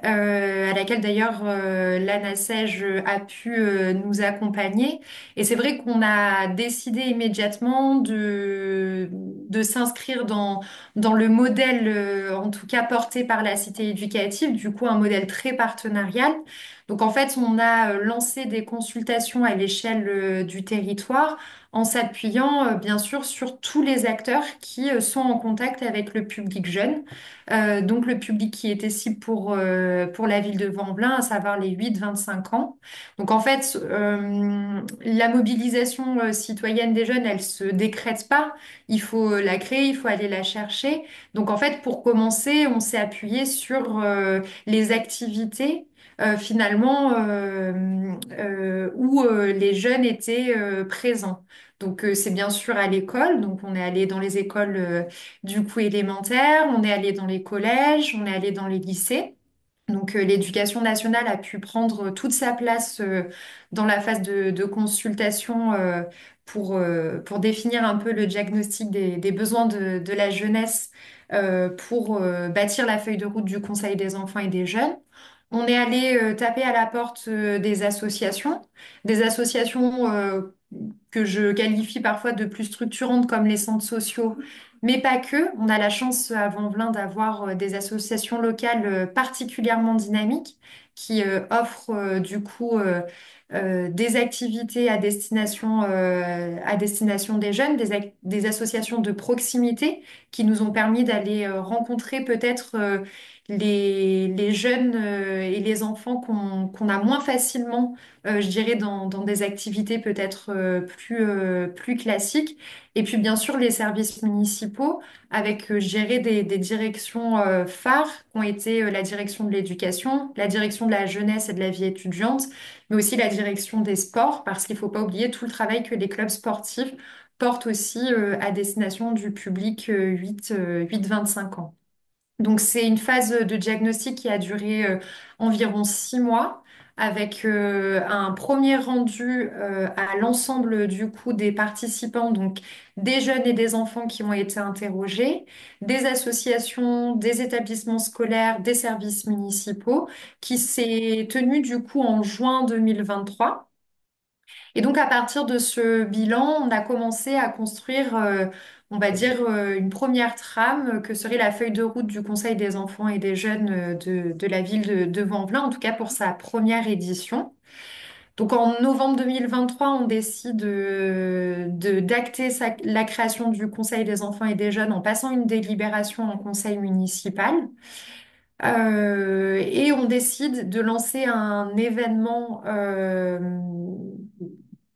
à laquelle d'ailleurs l'ANASEJ a pu nous accompagner. Et c'est vrai qu'on a décidé immédiatement de s'inscrire dans le modèle, en tout cas porté par la cité éducative, du coup un modèle très partenarial. Donc en fait, on a lancé des consultations à l'échelle du territoire en s'appuyant bien sûr sur tous les acteurs qui sont en contact avec le public jeune. Donc le public qui était cible pour la ville de Vanblin, à savoir les 8-25 ans. Donc en fait, la mobilisation citoyenne des jeunes, elle se décrète pas. Il faut la créer, il faut aller la chercher. Donc en fait, pour commencer, on s'est appuyé sur les activités. Finalement, où les jeunes étaient présents. Donc c'est bien sûr à l'école, donc on est allé dans les écoles du coup élémentaires, on est allé dans les collèges, on est allé dans les lycées. Donc l'éducation nationale a pu prendre toute sa place dans la phase de consultation pour définir un peu le diagnostic des besoins de la jeunesse pour bâtir la feuille de route du Conseil des enfants et des jeunes. On est allé taper à la porte des associations que je qualifie parfois de plus structurantes comme les centres sociaux, mais pas que. On a la chance à Vanvelin d'avoir des associations locales particulièrement dynamiques qui offrent du coup des activités à destination des jeunes, des associations de proximité qui nous ont permis d'aller rencontrer peut-être les jeunes et les enfants qu'on a moins facilement, je dirais, dans des activités peut-être plus classiques. Et puis bien sûr les services municipaux avec, je dirais, des directions phares qui ont été la direction de l'éducation, la direction de la jeunesse et de la vie étudiante, mais aussi la direction des sports, parce qu'il ne faut pas oublier tout le travail que les clubs sportifs portent aussi à destination du public 8-25 ans. Donc, c'est une phase de diagnostic qui a duré environ 6 mois, avec un premier rendu à l'ensemble du coup des participants, donc des jeunes et des enfants qui ont été interrogés, des associations, des établissements scolaires, des services municipaux, qui s'est tenu du coup en juin 2023. Et donc, à partir de ce bilan, on a commencé à construire, on va dire, une première trame que serait la feuille de route du Conseil des enfants et des jeunes de la ville de Vanvelin, en tout cas pour sa première édition. Donc, en novembre 2023, on décide d'acter la création du Conseil des enfants et des jeunes en passant une délibération en conseil municipal. Et on décide de lancer un événement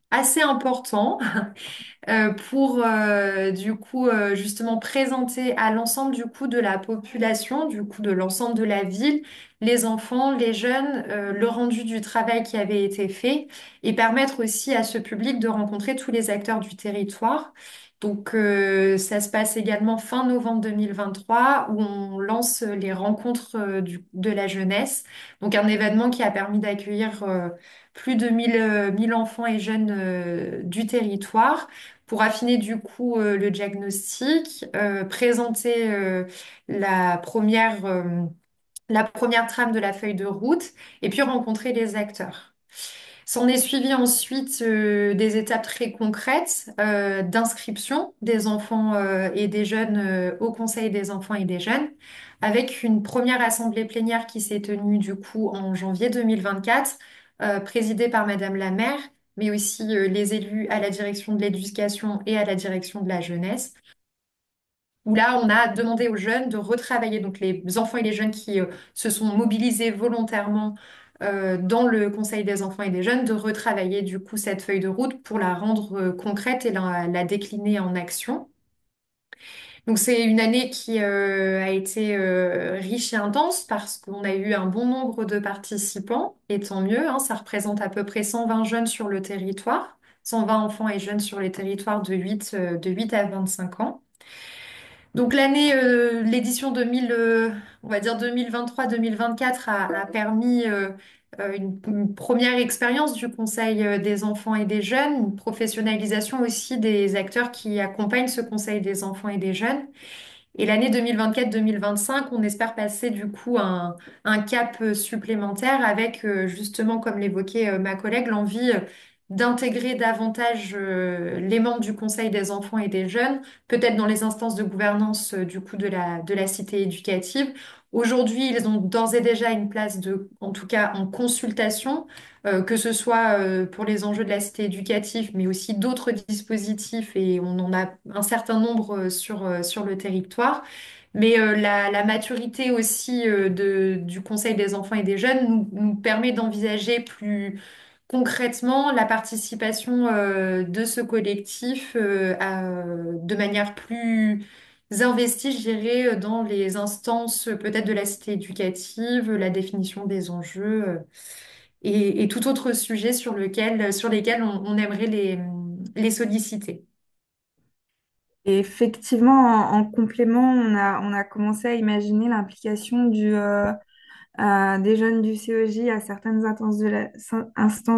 assez important pour du coup justement présenter à l'ensemble du coup de la population, du coup de l'ensemble de la ville, les enfants, les jeunes, le rendu du travail qui avait été fait et permettre aussi à ce public de rencontrer tous les acteurs du territoire. Donc ça se passe également fin novembre 2023 où on lance les rencontres de la jeunesse. Donc un événement qui a permis d'accueillir plus de 1000 enfants et jeunes du territoire pour affiner du coup le diagnostic, présenter la première trame de la feuille de route et puis rencontrer les acteurs. S'en est suivi ensuite des étapes très concrètes d'inscription des enfants et des jeunes au Conseil des enfants et des jeunes, avec une première assemblée plénière qui s'est tenue du coup en janvier 2024, présidée par Madame la maire, mais aussi les élus à la direction de l'éducation et à la direction de la jeunesse où là, on a demandé aux jeunes de retravailler, donc les enfants et les jeunes qui se sont mobilisés volontairement dans le Conseil des enfants et des jeunes, de retravailler du coup cette feuille de route pour la rendre concrète et la décliner en action. Donc c'est une année qui a été riche et intense parce qu'on a eu un bon nombre de participants, et tant mieux, hein, ça représente à peu près 120 jeunes sur le territoire, 120 enfants et jeunes sur les territoires de 8 à 25 ans. Donc l'année, l'édition 2000, on va dire 2023-2024 a permis une première expérience du Conseil des enfants et des jeunes, une professionnalisation aussi des acteurs qui accompagnent ce Conseil des enfants et des jeunes. Et l'année 2024-2025, on espère passer du coup un cap supplémentaire avec justement, comme l'évoquait ma collègue, l'envie d'intégrer davantage les membres du Conseil des enfants et des jeunes, peut-être dans les instances de gouvernance du coup de la cité éducative. Aujourd'hui, ils ont d'ores et déjà une place en tout cas en consultation, que ce soit pour les enjeux de la cité éducative, mais aussi d'autres dispositifs, et on en a un certain nombre sur le territoire. Mais la maturité aussi du Conseil des enfants et des jeunes nous permet d'envisager plus concrètement la participation de ce collectif de manière plus investie, je dirais, dans les instances peut-être de la cité éducative, la définition des enjeux et tout autre sujet sur lesquels on aimerait les solliciter. Et effectivement, en complément, on a commencé à imaginer l'implication des jeunes du CEJ à certaines instances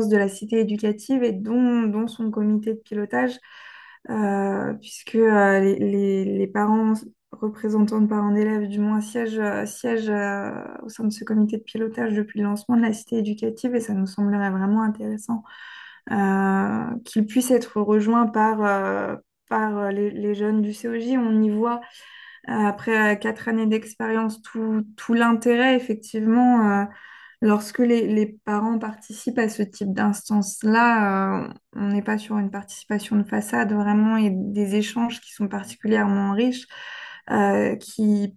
de la cité éducative et dont son comité de pilotage, puisque les parents, représentants de parents d'élèves, du moins, siègent au sein de ce comité de pilotage depuis le lancement de la cité éducative et ça nous semblerait vraiment intéressant qu'ils puissent être rejoints par les jeunes du CEJ. On y voit après 4 années d'expérience, tout l'intérêt, effectivement, lorsque les parents participent à ce type d'instance-là, on n'est pas sur une participation de façade, vraiment, et des échanges qui sont particulièrement riches, qui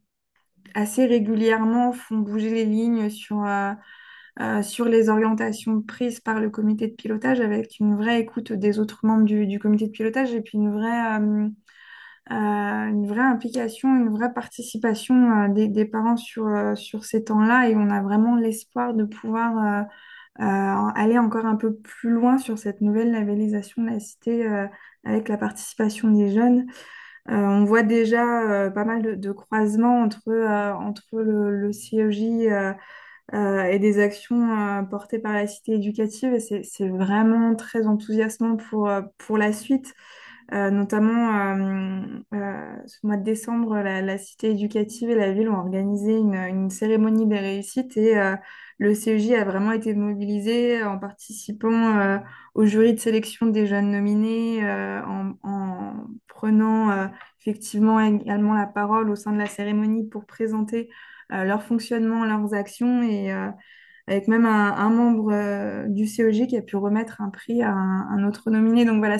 assez régulièrement font bouger les lignes sur les orientations prises par le comité de pilotage, avec une vraie écoute des autres membres du comité de pilotage et puis une vraie implication, une vraie participation des parents sur ces temps-là et on a vraiment l'espoir de pouvoir aller encore un peu plus loin sur cette nouvelle labellisation de la cité avec la participation des jeunes. On voit déjà pas mal de croisements entre le CEJ et des actions portées par la cité éducative et c'est vraiment très enthousiasmant pour la suite. Notamment, ce mois de décembre, la cité éducative et la ville ont organisé une cérémonie des réussites et le CEJ a vraiment été mobilisé en participant au jury de sélection des jeunes nominés, en prenant effectivement également la parole au sein de la cérémonie pour présenter leur fonctionnement, leurs actions et avec même un membre du CEJ qui a pu remettre un prix à un autre nominé. Donc voilà,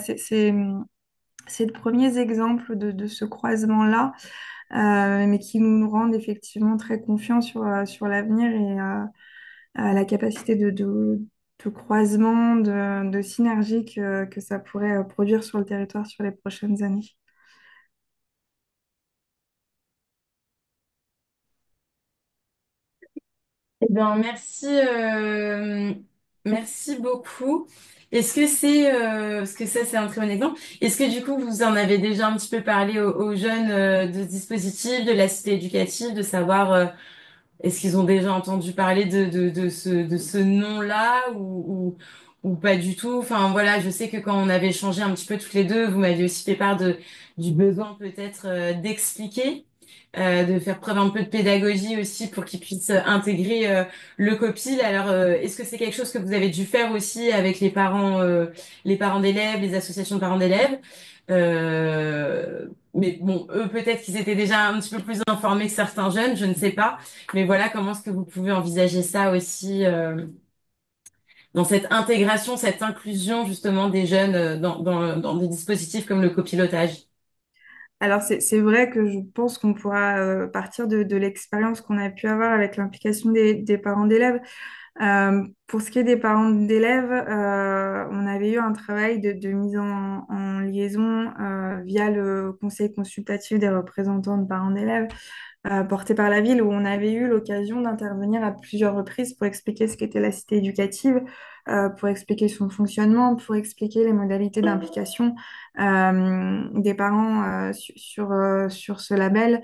c'est de premiers exemples de ce croisement-là, mais qui nous rendent effectivement très confiants sur l'avenir et la capacité de croisement, de synergie que ça pourrait produire sur le territoire sur les prochaines années. Eh bien, merci, merci beaucoup. Est-ce que c'est, parce que ça c'est un très bon exemple, est-ce que du coup vous en avez déjà un petit peu parlé aux jeunes de ce dispositif, de la cité éducative, de savoir est-ce qu'ils ont déjà entendu parler de ce nom-là ou pas du tout? Enfin voilà, je sais que quand on avait échangé un petit peu toutes les deux, vous m'aviez aussi fait part du besoin peut-être d'expliquer, de faire preuve un peu de pédagogie aussi pour qu'ils puissent intégrer le COPIL. Alors, est-ce que c'est quelque chose que vous avez dû faire aussi avec les parents d'élèves, les associations de parents d'élèves? Mais bon, eux, peut-être qu'ils étaient déjà un petit peu plus informés que certains jeunes, je ne sais pas. Mais voilà, comment est-ce que vous pouvez envisager ça aussi dans cette intégration, cette inclusion justement des jeunes dans des dispositifs comme le copilotage? Alors, c'est vrai que je pense qu'on pourra partir de l'expérience qu'on a pu avoir avec l'implication des parents d'élèves. Pour ce qui est des parents d'élèves, on avait eu un travail de mise en liaison via le conseil consultatif des représentants de parents d'élèves porté par la ville où on avait eu l'occasion d'intervenir à plusieurs reprises pour expliquer ce qu'était la cité éducative, pour expliquer son fonctionnement, pour expliquer les modalités d'implication des parents sur ce label.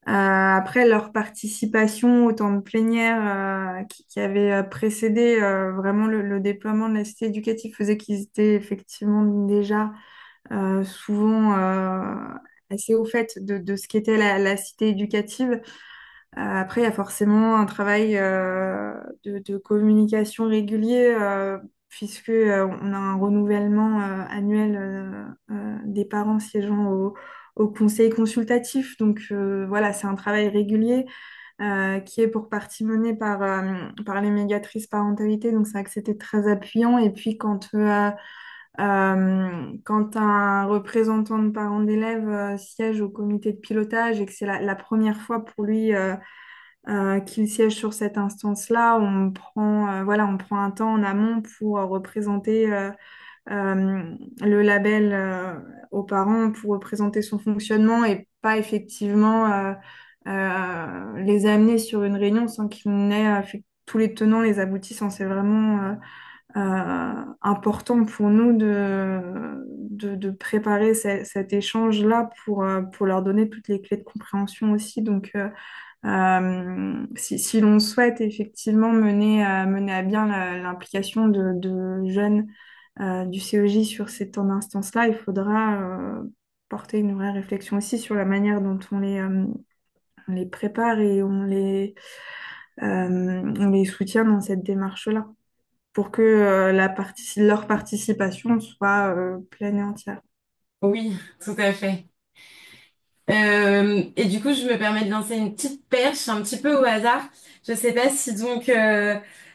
Après leur participation au temps de plénière qui avait précédé vraiment le déploiement de la cité éducative faisait qu'ils étaient effectivement déjà souvent assez au fait de ce qu'était la cité éducative. Après, il y a forcément un travail de communication régulier puisque on a un renouvellement annuel des parents siégeant au conseil consultatif. Donc voilà, c'est un travail régulier qui est pour partie mené par les médiatrices parentalité. Donc c'est vrai que c'était très appuyant. Et puis quand un représentant de parents d'élèves siège au comité de pilotage et que c'est la première fois pour lui qu'il siège sur cette instance-là, voilà, on prend un temps en amont pour représenter le label aux parents, pour représenter son fonctionnement et pas effectivement les amener sur une réunion sans qu'il n'ait fait tous les tenants, les aboutissants. C'est vraiment important pour nous de préparer cet échange-là pour leur donner toutes les clés de compréhension aussi. Donc, si l'on souhaite effectivement mener à bien l'implication de jeunes du CEJ sur ces temps d'instance-là, il faudra porter une vraie réflexion aussi sur la manière dont on les prépare et on les soutient dans cette démarche-là pour que leur participation soit pleine et entière. Oui, tout à fait. Et du coup, je me permets de lancer une petite perche un petit peu au hasard. Je sais pas si donc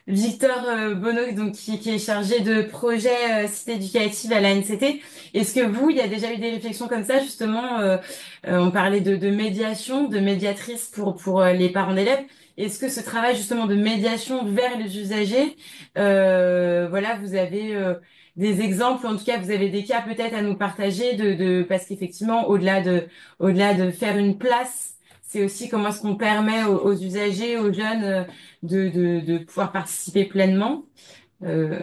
Victor Bonneau, donc qui est chargé de projet cité éducative à la NCT, est-ce que vous, il y a déjà eu des réflexions comme ça justement on parlait de médiation, de médiatrice pour les parents d'élèves. Est-ce que ce travail justement de médiation vers les usagers, voilà, vous avez des exemples, en tout cas, vous avez des cas peut-être à nous partager parce qu'effectivement, au-delà de faire une place, c'est aussi comment est-ce qu'on permet aux usagers, aux jeunes, de pouvoir participer pleinement. Euh,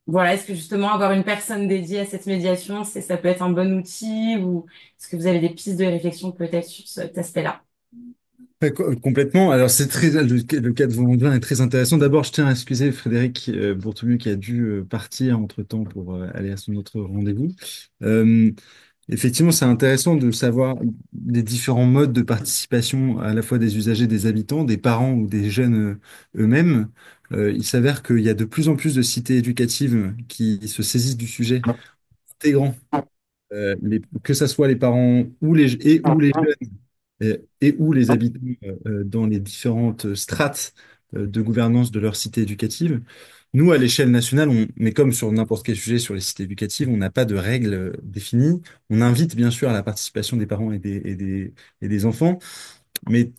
voilà, est-ce que justement avoir une personne dédiée à cette médiation, ça peut être un bon outil ou est-ce que vous avez des pistes de réflexion peut-être sur cet aspect-là? Ouais, complètement. Alors, le cas de Volontin est très intéressant. D'abord, je tiens à excuser Frédéric Bourtemieu qui a dû partir entre-temps pour aller à son autre rendez-vous. Euh, Effectivement, c'est intéressant de savoir les différents modes de participation à la fois des usagers, des habitants, des parents ou des jeunes eux-mêmes. Il s'avère qu'il y a de plus en plus de cités éducatives qui se saisissent du sujet, intégrant que ce soit les parents ou les jeunes et ou les habitants dans les différentes strates de gouvernance de leur cité éducative. Nous, à l'échelle nationale, mais comme sur n'importe quel sujet sur les cités éducatives, on n'a pas de règles définies. On invite bien sûr à la participation des parents et des enfants. mais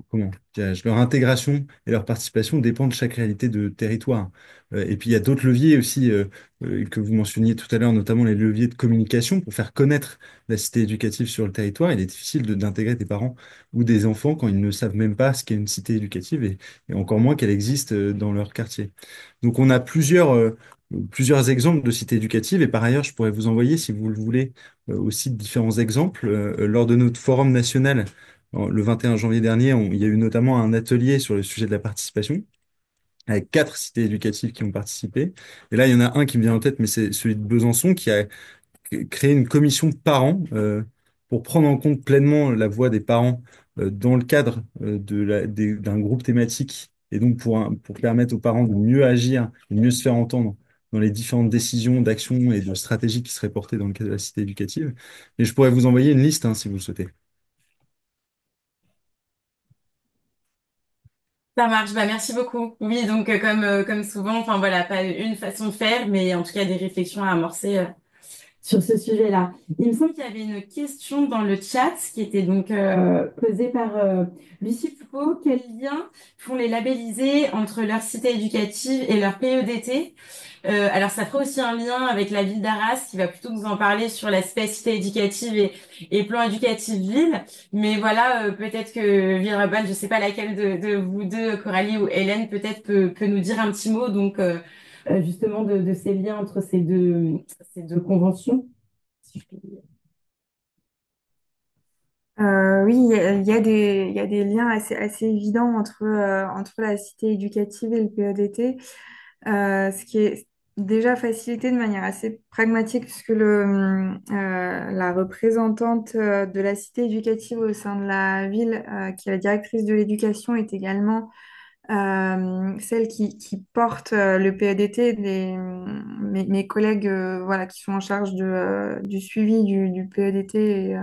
comment dirais-je, leur intégration et leur participation dépendent de chaque réalité de territoire. Et puis il y a d'autres leviers aussi que vous mentionniez tout à l'heure, notamment les leviers de communication pour faire connaître la cité éducative sur le territoire. Il est difficile d'intégrer des parents ou des enfants quand ils ne savent même pas ce qu'est une cité éducative et encore moins qu'elle existe dans leur quartier. Donc on a plusieurs exemples de cités éducatives et par ailleurs, je pourrais vous envoyer, si vous le voulez, aussi différents exemples. Lors de notre forum national, le 21 janvier dernier, il y a eu notamment un atelier sur le sujet de la participation, avec 4 cités éducatives qui ont participé. Et là, il y en a un qui me vient en tête, mais c'est celui de Besançon, qui a créé une commission de parents pour prendre en compte pleinement la voix des parents dans le cadre d'un groupe thématique, et donc pour permettre aux parents de mieux agir, de mieux se faire entendre dans les différentes décisions, d'actions et de stratégies qui seraient portées dans le cadre de la cité éducative. Et je pourrais vous envoyer une liste, hein, si vous le souhaitez. Ça marche, bah merci beaucoup. Oui, donc comme souvent, enfin voilà, pas une façon de faire, mais en tout cas des réflexions à amorcer sur ce sujet-là. Il me semble qu'il y avait une question dans le chat qui était donc posée par Lucie Foucault. Quels liens font les labellisés entre leur cité éducative et leur PEDT? Alors ça fera aussi un lien avec la ville d'Arras qui va plutôt nous en parler sur l'aspect cité éducative et plan éducatif ville. Mais voilà, peut-être que Villeurbanne, je sais pas laquelle de vous deux, Coralie ou Hélène, peut-être peut nous dire un petit mot donc justement de ces liens entre ces deux conventions. Si je puis dire. Oui, il y a des liens assez évidents entre la cité éducative et le PEDT, ce qui est déjà facilité de manière assez pragmatique, puisque la représentante de la cité éducative au sein de la ville, qui est la directrice de l'éducation, est également celle qui porte le PEDT. Mes collègues voilà, qui sont en charge du suivi du PEDT et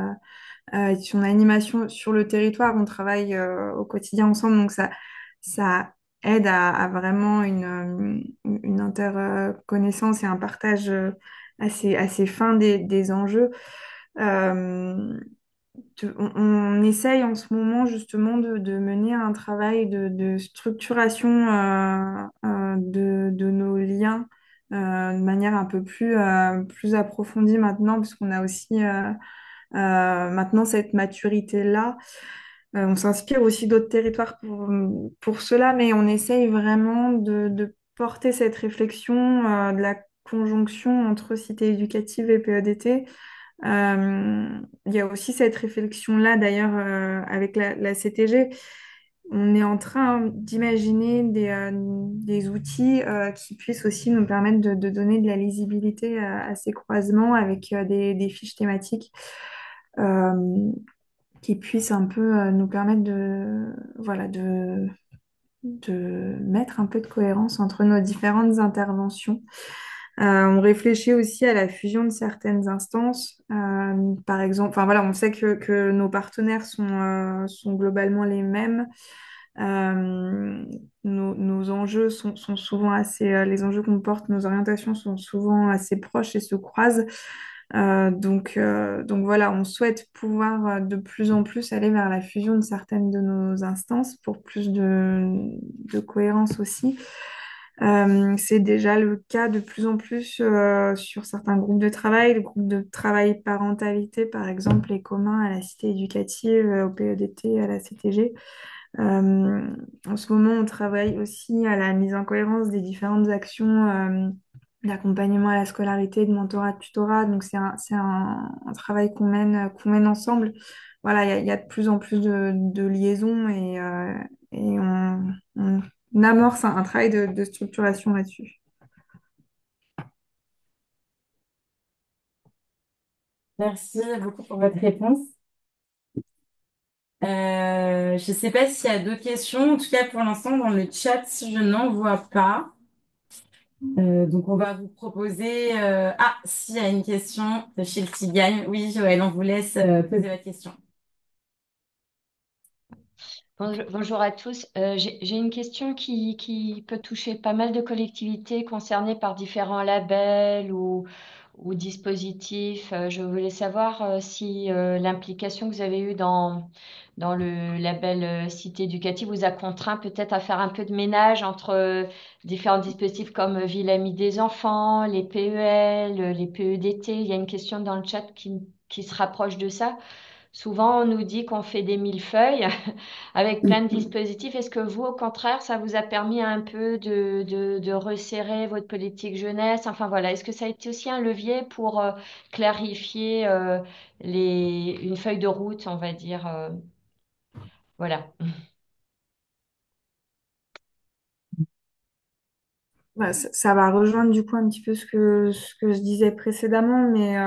sur l'animation sur le territoire, on travaille au quotidien ensemble, donc ça aide à vraiment une interconnaissance et un partage assez fin des enjeux. Euh, on essaye en ce moment justement de mener un travail de structuration de nos liens de manière un peu plus approfondie maintenant, parce qu'on a aussi maintenant cette maturité-là. On s'inspire aussi d'autres territoires pour cela, mais on essaye vraiment de porter cette réflexion de la conjonction entre cité éducative et PEDT. Il y a aussi cette réflexion-là, d'ailleurs, avec la CTG. On est en train d'imaginer des outils qui puissent aussi nous permettre de donner de la lisibilité à ces croisements avec des fiches thématiques euh, qui puissent un peu nous permettre voilà, de mettre un peu de cohérence entre nos différentes interventions. On réfléchit aussi à la fusion de certaines instances. Par exemple, enfin voilà, on sait que nos partenaires sont globalement les mêmes. Euh, nos enjeux sont souvent les enjeux qu'on porte, nos orientations sont souvent assez proches et se croisent. Donc voilà, on souhaite pouvoir de plus en plus aller vers la fusion de certaines de nos instances pour plus de cohérence aussi. C'est déjà le cas de plus en plus sur certains groupes de travail. Le groupe de travail parentalité, par exemple, est commun à la cité éducative, au PEDT, à la CTG. En ce moment, on travaille aussi à la mise en cohérence des différentes actions d'accompagnement à la scolarité, de mentorat, de tutorat. Donc, un travail qu'on mène ensemble. Voilà, il y a de plus en plus de liaisons et on amorce un travail de structuration là-dessus. Merci beaucoup pour votre réponse. Je ne sais pas s'il y a d'autres questions. En tout cas, pour l'instant, dans le chat, je n'en vois pas. Donc, on va vous proposer. Ah, s'il y a une question de Chilti Gagne. Oui, Joël, on vous laisse poser votre question. Bonjour à tous. J'ai une question qui peut toucher pas mal de collectivités concernées par différents labels ou dispositifs. Je voulais savoir si l'implication que vous avez eue dans le label Cité éducative vous a contraint peut-être à faire un peu de ménage entre différents dispositifs comme Ville Amie des enfants, les PEL, les PEDT. Il y a une question dans le chat qui se rapproche de ça. Souvent, on nous dit qu'on fait des millefeuilles avec plein de dispositifs. Est-ce que vous, au contraire, ça vous a permis un peu de resserrer votre politique jeunesse? Enfin voilà, est-ce que ça a été aussi un levier pour clarifier une feuille de route, on va dire, voilà. Bah, ça va rejoindre du coup un petit peu ce que je disais précédemment, mais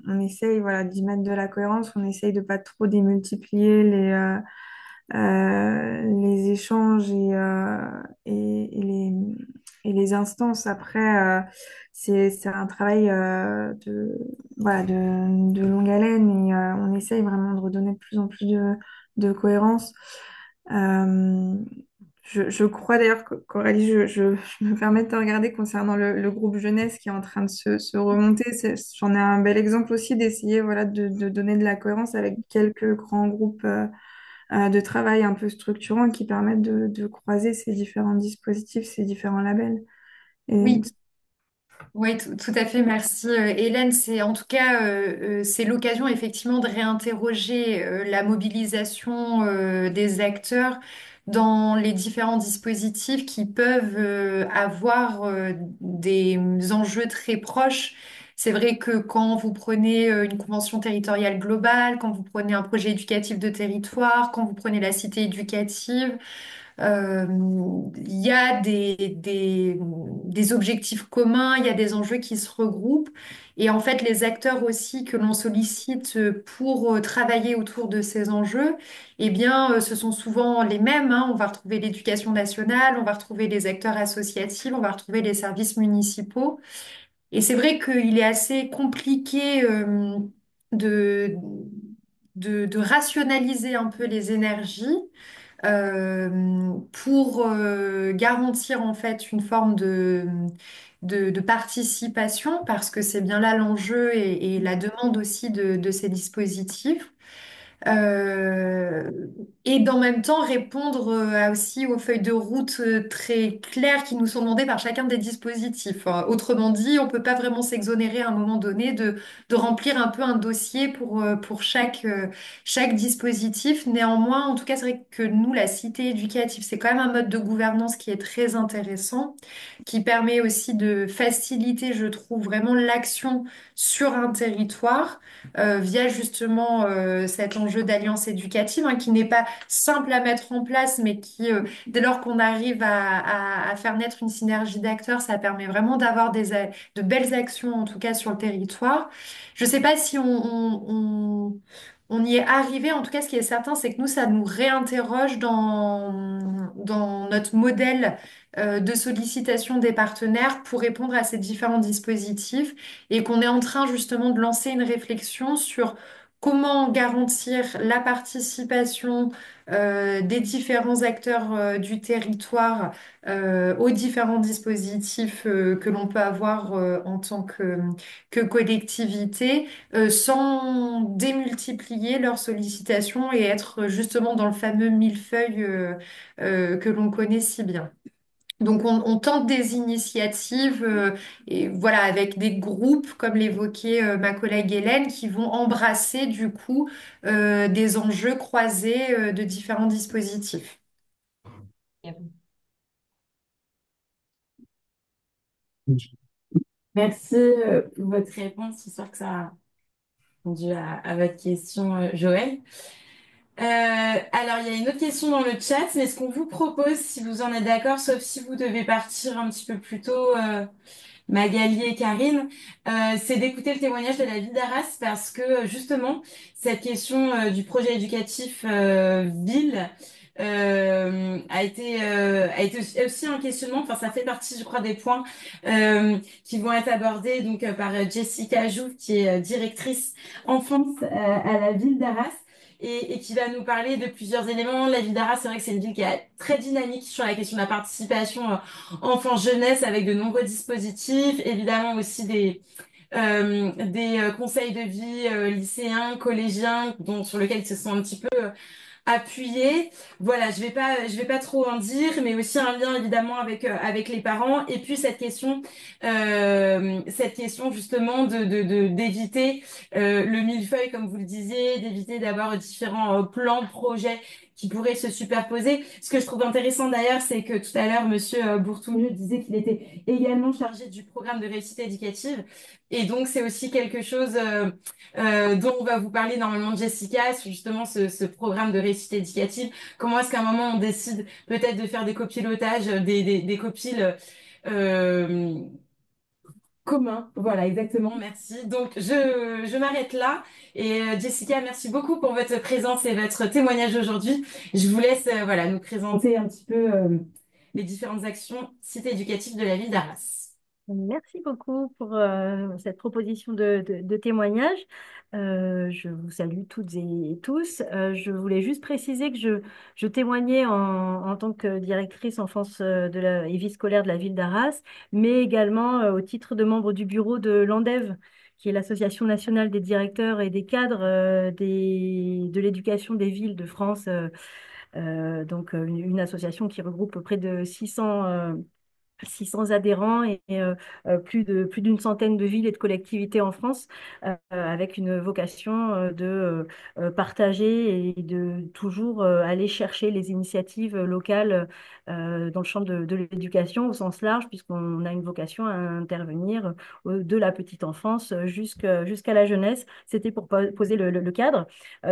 on essaye voilà, d'y mettre de la cohérence, on essaye de pas trop démultiplier les échanges et les instances. Après, c'est un travail voilà, de longue haleine et on essaye vraiment de redonner de plus en plus de cohérence. Euh, je crois d'ailleurs qu'Aurélie, je me permets de te regarder concernant le groupe jeunesse qui est en train de se remonter. J'en ai un bel exemple aussi d'essayer voilà, de donner de la cohérence avec quelques grands groupes de travail un peu structurants qui permettent de croiser ces différents dispositifs, ces différents labels. Et Oui. Oui, tout à fait, merci Hélène. C'est en tout cas c'est l'occasion effectivement de réinterroger la mobilisation des acteurs dans les différents dispositifs qui peuvent avoir des enjeux très proches. C'est vrai que quand vous prenez une convention territoriale globale, quand vous prenez un projet éducatif de territoire, quand vous prenez la cité éducative, euh, il y a des objectifs communs, il y a des enjeux qui se regroupent. Et en fait, les acteurs aussi que l'on sollicite pour travailler autour de ces enjeux, eh bien, ce sont souvent les mêmes, hein. On va retrouver l'éducation nationale, on va retrouver les acteurs associatifs, on va retrouver les services municipaux. Et c'est vrai qu'il est assez compliqué de, de rationaliser un peu les énergies pour garantir en fait une forme de participation, parce que c'est bien là l'enjeu et la demande aussi de ces dispositifs. Euh, et d'en même temps répondre aussi aux feuilles de route très claires qui nous sont demandées par chacun des dispositifs. Autrement dit, on peut pas vraiment s'exonérer à un moment donné de remplir un peu un dossier pour chaque dispositif. Néanmoins, en tout cas, c'est vrai que nous, la cité éducative, c'est quand même un mode de gouvernance qui est très intéressant, qui permet aussi de faciliter, je trouve, vraiment l'action sur un territoire via justement cet enjeu d'alliance éducative, hein, qui n'est pas simple à mettre en place, mais qui, dès lors qu'on arrive à faire naître une synergie d'acteurs, ça permet vraiment d'avoir de belles actions, en tout cas sur le territoire. Je ne sais pas si on y est arrivé. En tout cas, ce qui est certain, c'est que nous, ça nous réinterroge dans notre modèle de sollicitation des partenaires pour répondre à ces différents dispositifs et qu'on est en train justement de lancer une réflexion sur comment garantir la participation des différents acteurs du territoire aux différents dispositifs que l'on peut avoir en tant que collectivité, sans démultiplier leurs sollicitations et être justement dans le fameux millefeuille que l'on connaît si bien. Donc on tente des initiatives et voilà avec des groupes comme l'évoquait ma collègue Hélène qui vont embrasser du coup des enjeux croisés de différents dispositifs. Merci pour votre réponse. J'espère que ça a répondu à votre question, Joël. Alors, il y a une autre question dans le chat, mais ce qu'on vous propose, si vous en êtes d'accord, sauf si vous devez partir un petit peu plus tôt, Magali et Karine, c'est d'écouter le témoignage de la ville d'Arras parce que justement, cette question du projet éducatif ville a été aussi un questionnement. Enfin, ça fait partie, je crois, des points qui vont être abordés donc par Jessica Jouve, qui est directrice enfance à la ville d'Arras. Et qui va nous parler de plusieurs éléments. La ville d'Arras, c'est vrai que c'est une ville qui est très dynamique sur la question de la participation enfance-jeunesse avec de nombreux dispositifs, évidemment aussi des conseils de vie lycéens, collégiens, sur lesquels ils se sont un petit peu appuyé. Voilà, je vais pas trop en dire, mais aussi un lien évidemment avec les parents. Et puis cette question justement d'éviter le millefeuille, comme vous le disiez, d'éviter d'avoir différents plans, projets qui pourraient se superposer. Ce que je trouve intéressant d'ailleurs, c'est que tout à l'heure, Monsieur Bourtounieux disait qu'il était également chargé du programme de réussite éducative. Et donc, c'est aussi quelque chose dont on va vous parler normalement de Jessica, sur justement ce programme de réussite éducative. Comment est-ce qu'à un moment on décide peut-être de faire des copilotages, des copiles euh, communs. Voilà, exactement, merci. Donc je m'arrête là. Et Jessica, merci beaucoup pour votre présence et votre témoignage aujourd'hui. Je vous laisse voilà, nous présenter un petit peu les différentes actions cité éducative de la ville d'Arras. Merci beaucoup pour cette proposition de témoignage. Je vous salue toutes et tous. Je voulais juste préciser que je témoignais en tant que directrice enfance et vie scolaire de la ville d'Arras, mais également au titre de membre du bureau de l'ANDEV, qui est l'Association nationale des directeurs et des cadres de l'éducation des villes de France. Donc une association qui regroupe près de 600 adhérents et plus d'une centaine de villes et de collectivités en France, avec une vocation de partager et de toujours aller chercher les initiatives locales dans le champ de l'éducation au sens large, puisqu'on a une vocation à intervenir de la petite enfance jusqu'à la jeunesse. C'était pour poser le cadre.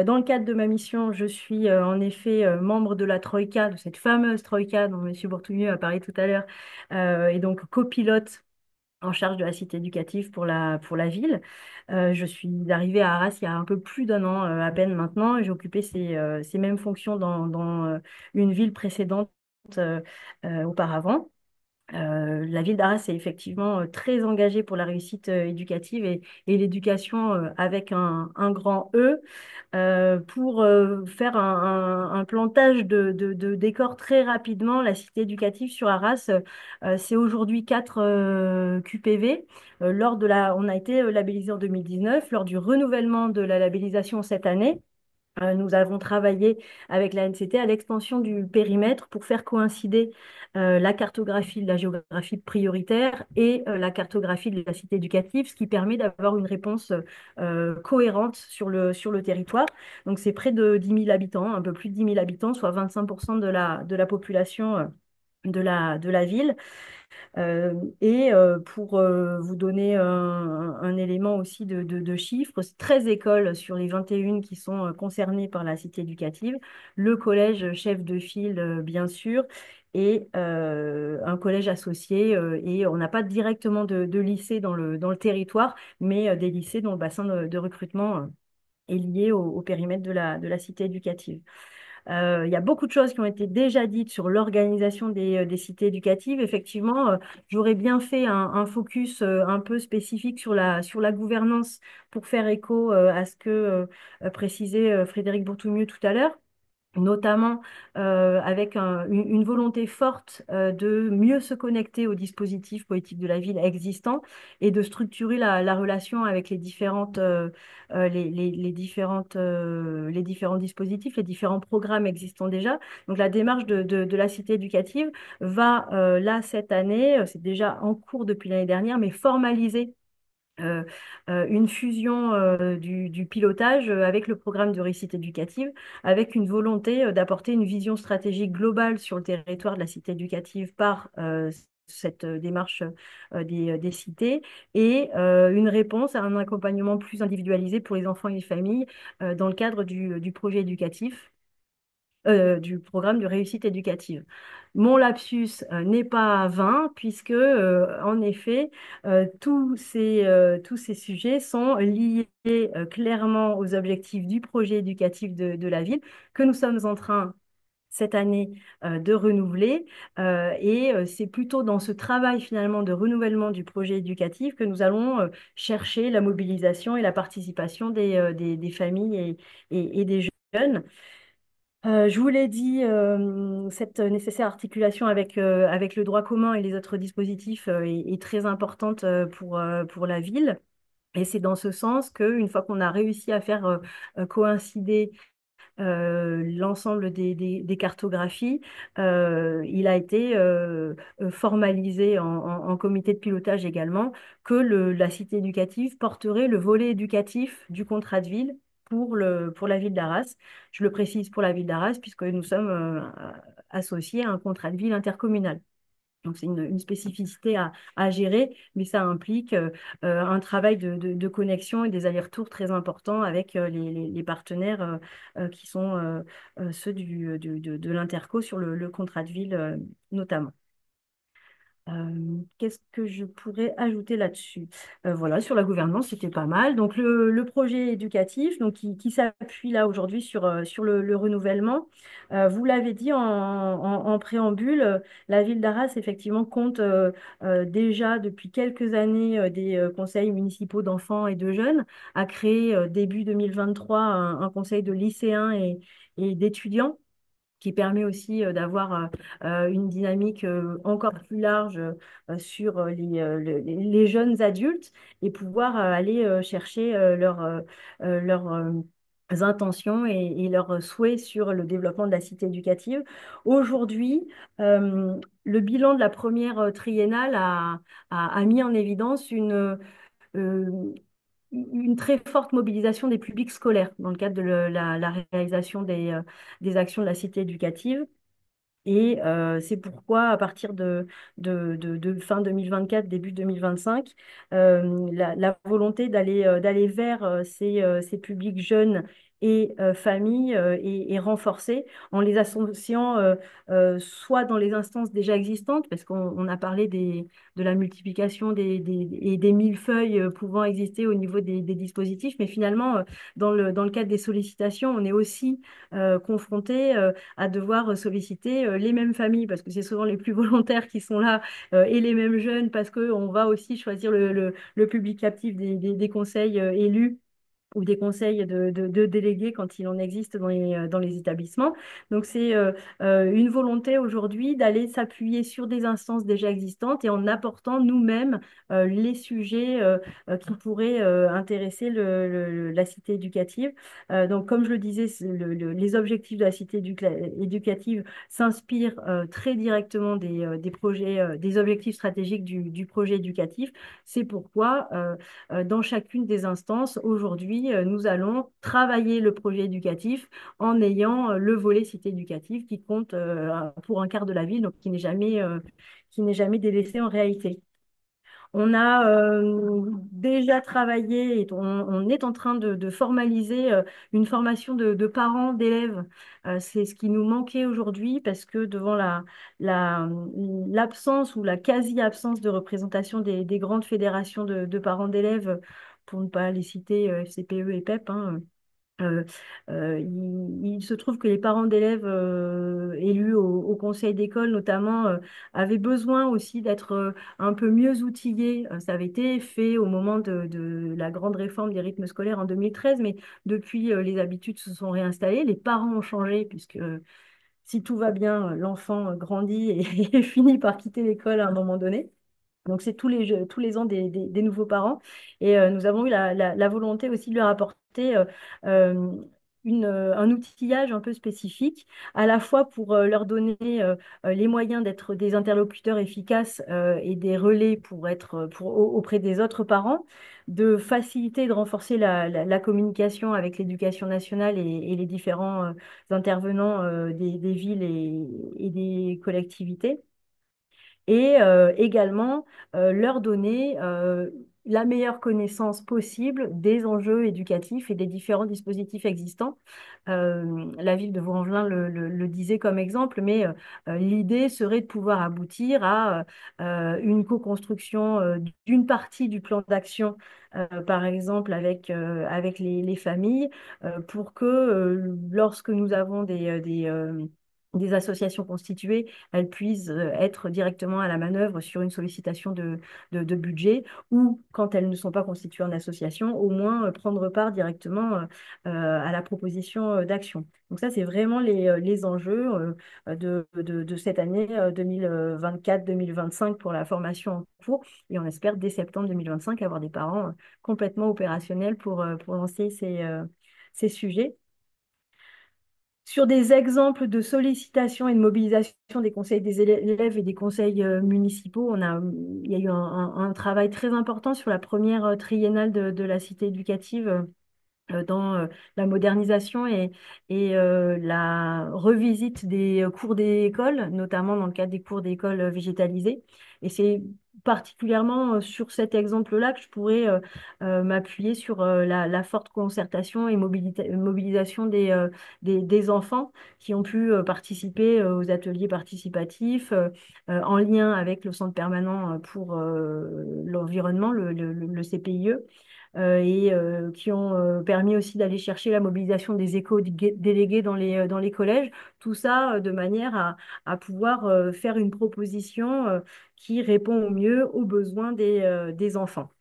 Dans le cadre de ma mission, je suis en effet membre de la Troïka, de cette fameuse Troïka dont M. Bourtounieux a parlé tout à l'heure, et donc copilote en charge de la cité éducative pour la ville. Je suis arrivée à Arras il y a un peu plus d'un an à peine maintenant, et j'ai occupé ces mêmes fonctions dans une ville précédente auparavant. La ville d'Arras est effectivement très engagée pour la réussite éducative et l'éducation avec un grand E, pour faire un plantage de décor très rapidement. La cité éducative sur Arras, c'est aujourd'hui 4 QPV. On a été labellisé en 2019. Lors du renouvellement de la labellisation cette année, nous avons travaillé avec la NCT à l'extension du périmètre pour faire coïncider la cartographie de la géographie prioritaire et la cartographie de la cité éducative, ce qui permet d'avoir une réponse cohérente sur le territoire. Donc, c'est près de 10 000 habitants, un peu plus de 10 000 habitants, soit 25% de la population de la ville. Pour vous donner un élément aussi de chiffres, 13 écoles sur les 21 qui sont concernées par la cité éducative, le collège chef de file, bien sûr, et un collège associé. Et on n'a pas directement de lycée dans le territoire, mais des lycées dont le bassin de recrutement est lié au périmètre de la cité éducative. Il y a beaucoup de choses qui ont été déjà dites sur l'organisation des cités éducatives. Effectivement, j'aurais bien fait un focus un peu spécifique sur la gouvernance pour faire écho à ce que précisait Frédéric Bourtoumueux tout à l'heure, notamment avec une volonté forte de mieux se connecter aux dispositifs politiques de la ville existants et de structurer la relation avec les différents dispositifs, les différents programmes existants déjà. Donc la démarche de la cité éducative va là cette année, c'est déjà en cours depuis l'année dernière, mais formaliser euh, une fusion du pilotage avec le programme de réussite éducative, avec une volonté d'apporter une vision stratégique globale sur le territoire de la cité éducative par cette démarche des cités et une réponse à un accompagnement plus individualisé pour les enfants et les familles dans le cadre du projet éducatif, du programme de réussite éducative. Mon lapsus n'est pas vain puisque, en effet, tous ces sujets sont liés clairement aux objectifs du projet éducatif de la ville que nous sommes en train cette année de renouveler. C'est plutôt dans ce travail finalement de renouvellement du projet éducatif que nous allons chercher la mobilisation et la participation des familles et des jeunes. Je vous l'ai dit, cette nécessaire articulation avec le droit commun et les autres dispositifs est très importante pour la ville. Et c'est dans ce sens qu'une fois qu'on a réussi à faire coïncider l'ensemble des cartographies. Il a été formalisé en comité de pilotage également que la cité éducative porterait le volet éducatif du contrat de ville pour la ville d'Arras. Je le précise pour la ville d'Arras puisque nous sommes associés à un contrat de ville intercommunal. Donc, c'est une spécificité à gérer, mais ça implique un travail de connexion et des allers-retours très importants avec les partenaires qui sont ceux de l'Interco sur le contrat de ville notamment. Qu'est-ce que je pourrais ajouter là-dessus? Voilà, sur la gouvernance, c'était pas mal. Donc, le projet éducatif, donc, qui s'appuie là aujourd'hui sur le renouvellement. Vous l'avez dit en préambule, la ville d'Arras, effectivement, compte déjà depuis quelques années des conseils municipaux d'enfants et de jeunes, a créé début 2023 un conseil de lycéens et d'étudiants qui permet aussi d'avoir une dynamique encore plus large sur les jeunes adultes et pouvoir aller chercher leurs intentions et leurs souhaits sur le développement de la cité éducative. Aujourd'hui, le bilan de la première triennale a mis en évidence euh, une très forte mobilisation des publics scolaires dans le cadre de la réalisation des actions de la cité éducative. Et c'est pourquoi, à partir de fin 2024, début 2025, la volonté d'aller vers ces publics jeunes et familles est renforcée en les associant soit dans les instances déjà existantes, parce qu'on a parlé de la multiplication et des millefeuilles pouvant exister au niveau des dispositifs, mais finalement, dans le cadre des sollicitations, on est aussi confronté à devoir solliciter les mêmes familles, parce que c'est souvent les plus volontaires qui sont là, et les mêmes jeunes, parce qu'on va aussi choisir le public captif des conseils élus ou des conseils de délégués quand il en existe dans les établissements. Donc, c'est une volonté aujourd'hui d'aller s'appuyer sur des instances déjà existantes et en apportant nous-mêmes les sujets qui pourraient intéresser la cité éducative. Donc, comme je le disais, les objectifs de la cité éducative s'inspirent très directement des projets, des objectifs stratégiques du projet éducatif. C'est pourquoi dans chacune des instances, aujourd'hui, nous allons travailler le projet éducatif en ayant le volet cité éducative qui compte pour un quart de la ville, donc qui n'est jamais délaissé en réalité. On a déjà travaillé et on est en train de formaliser une formation de parents d'élèves. C'est ce qui nous manquait aujourd'hui parce que devant la- l'absence ou la quasi-absence de représentation des grandes fédérations de parents d'élèves, pour ne pas les citer, FCPE et PEP, hein, euh, il se trouve que les parents d'élèves élus au conseil d'école, notamment, avaient besoin aussi d'être un peu mieux outillés. Ça avait été fait au moment de la grande réforme des rythmes scolaires en 2013, mais depuis, les habitudes se sont réinstallées, les parents ont changé, puisque si tout va bien, l'enfant grandit et finit par quitter l'école à un moment donné. Donc, c'est tous les ans des nouveaux parents. Et nous avons eu la volonté aussi de leur apporter euh, un outillage un peu spécifique, à la fois pour leur donner les moyens d'être des interlocuteurs efficaces et des relais pour être auprès des autres parents, de faciliter et de renforcer la communication avec l'éducation nationale et les différents intervenants des villes et des collectivités et également leur donner la meilleure connaissance possible des enjeux éducatifs et des différents dispositifs existants. La ville de Vaux-en-Velin le disait comme exemple, mais l'idée serait de pouvoir aboutir à une co-construction d'une partie du plan d'action, par exemple avec les familles, pour que lorsque nous avons des associations constituées, elles puissent être directement à la manœuvre sur une sollicitation de budget, ou quand elles ne sont pas constituées en association, au moins prendre part directement à la proposition d'action. Donc ça, c'est vraiment les enjeux de cette année 2024-2025 pour la formation en cours. Et on espère dès septembre 2025 avoir des parents complètement opérationnels pour lancer ces sujets. Sur des exemples de sollicitation et de mobilisation des conseils des élèves et des conseils municipaux, il y a eu un travail très important sur la première triennale de la cité éducative dans la modernisation et la revisite des cours d'école, notamment dans le cadre des cours d'école végétalisés. Et c'est particulièrement sur cet exemple-là que je pourrais m'appuyer sur la forte concertation et mobilisation des enfants qui ont pu participer aux ateliers participatifs en lien avec le Centre permanent pour l'environnement, le CPIE, et qui ont permis aussi d'aller chercher la mobilisation des éco-délégués dans les collèges. Tout ça de manière à pouvoir faire une proposition qui répond au mieux aux besoins des enfants.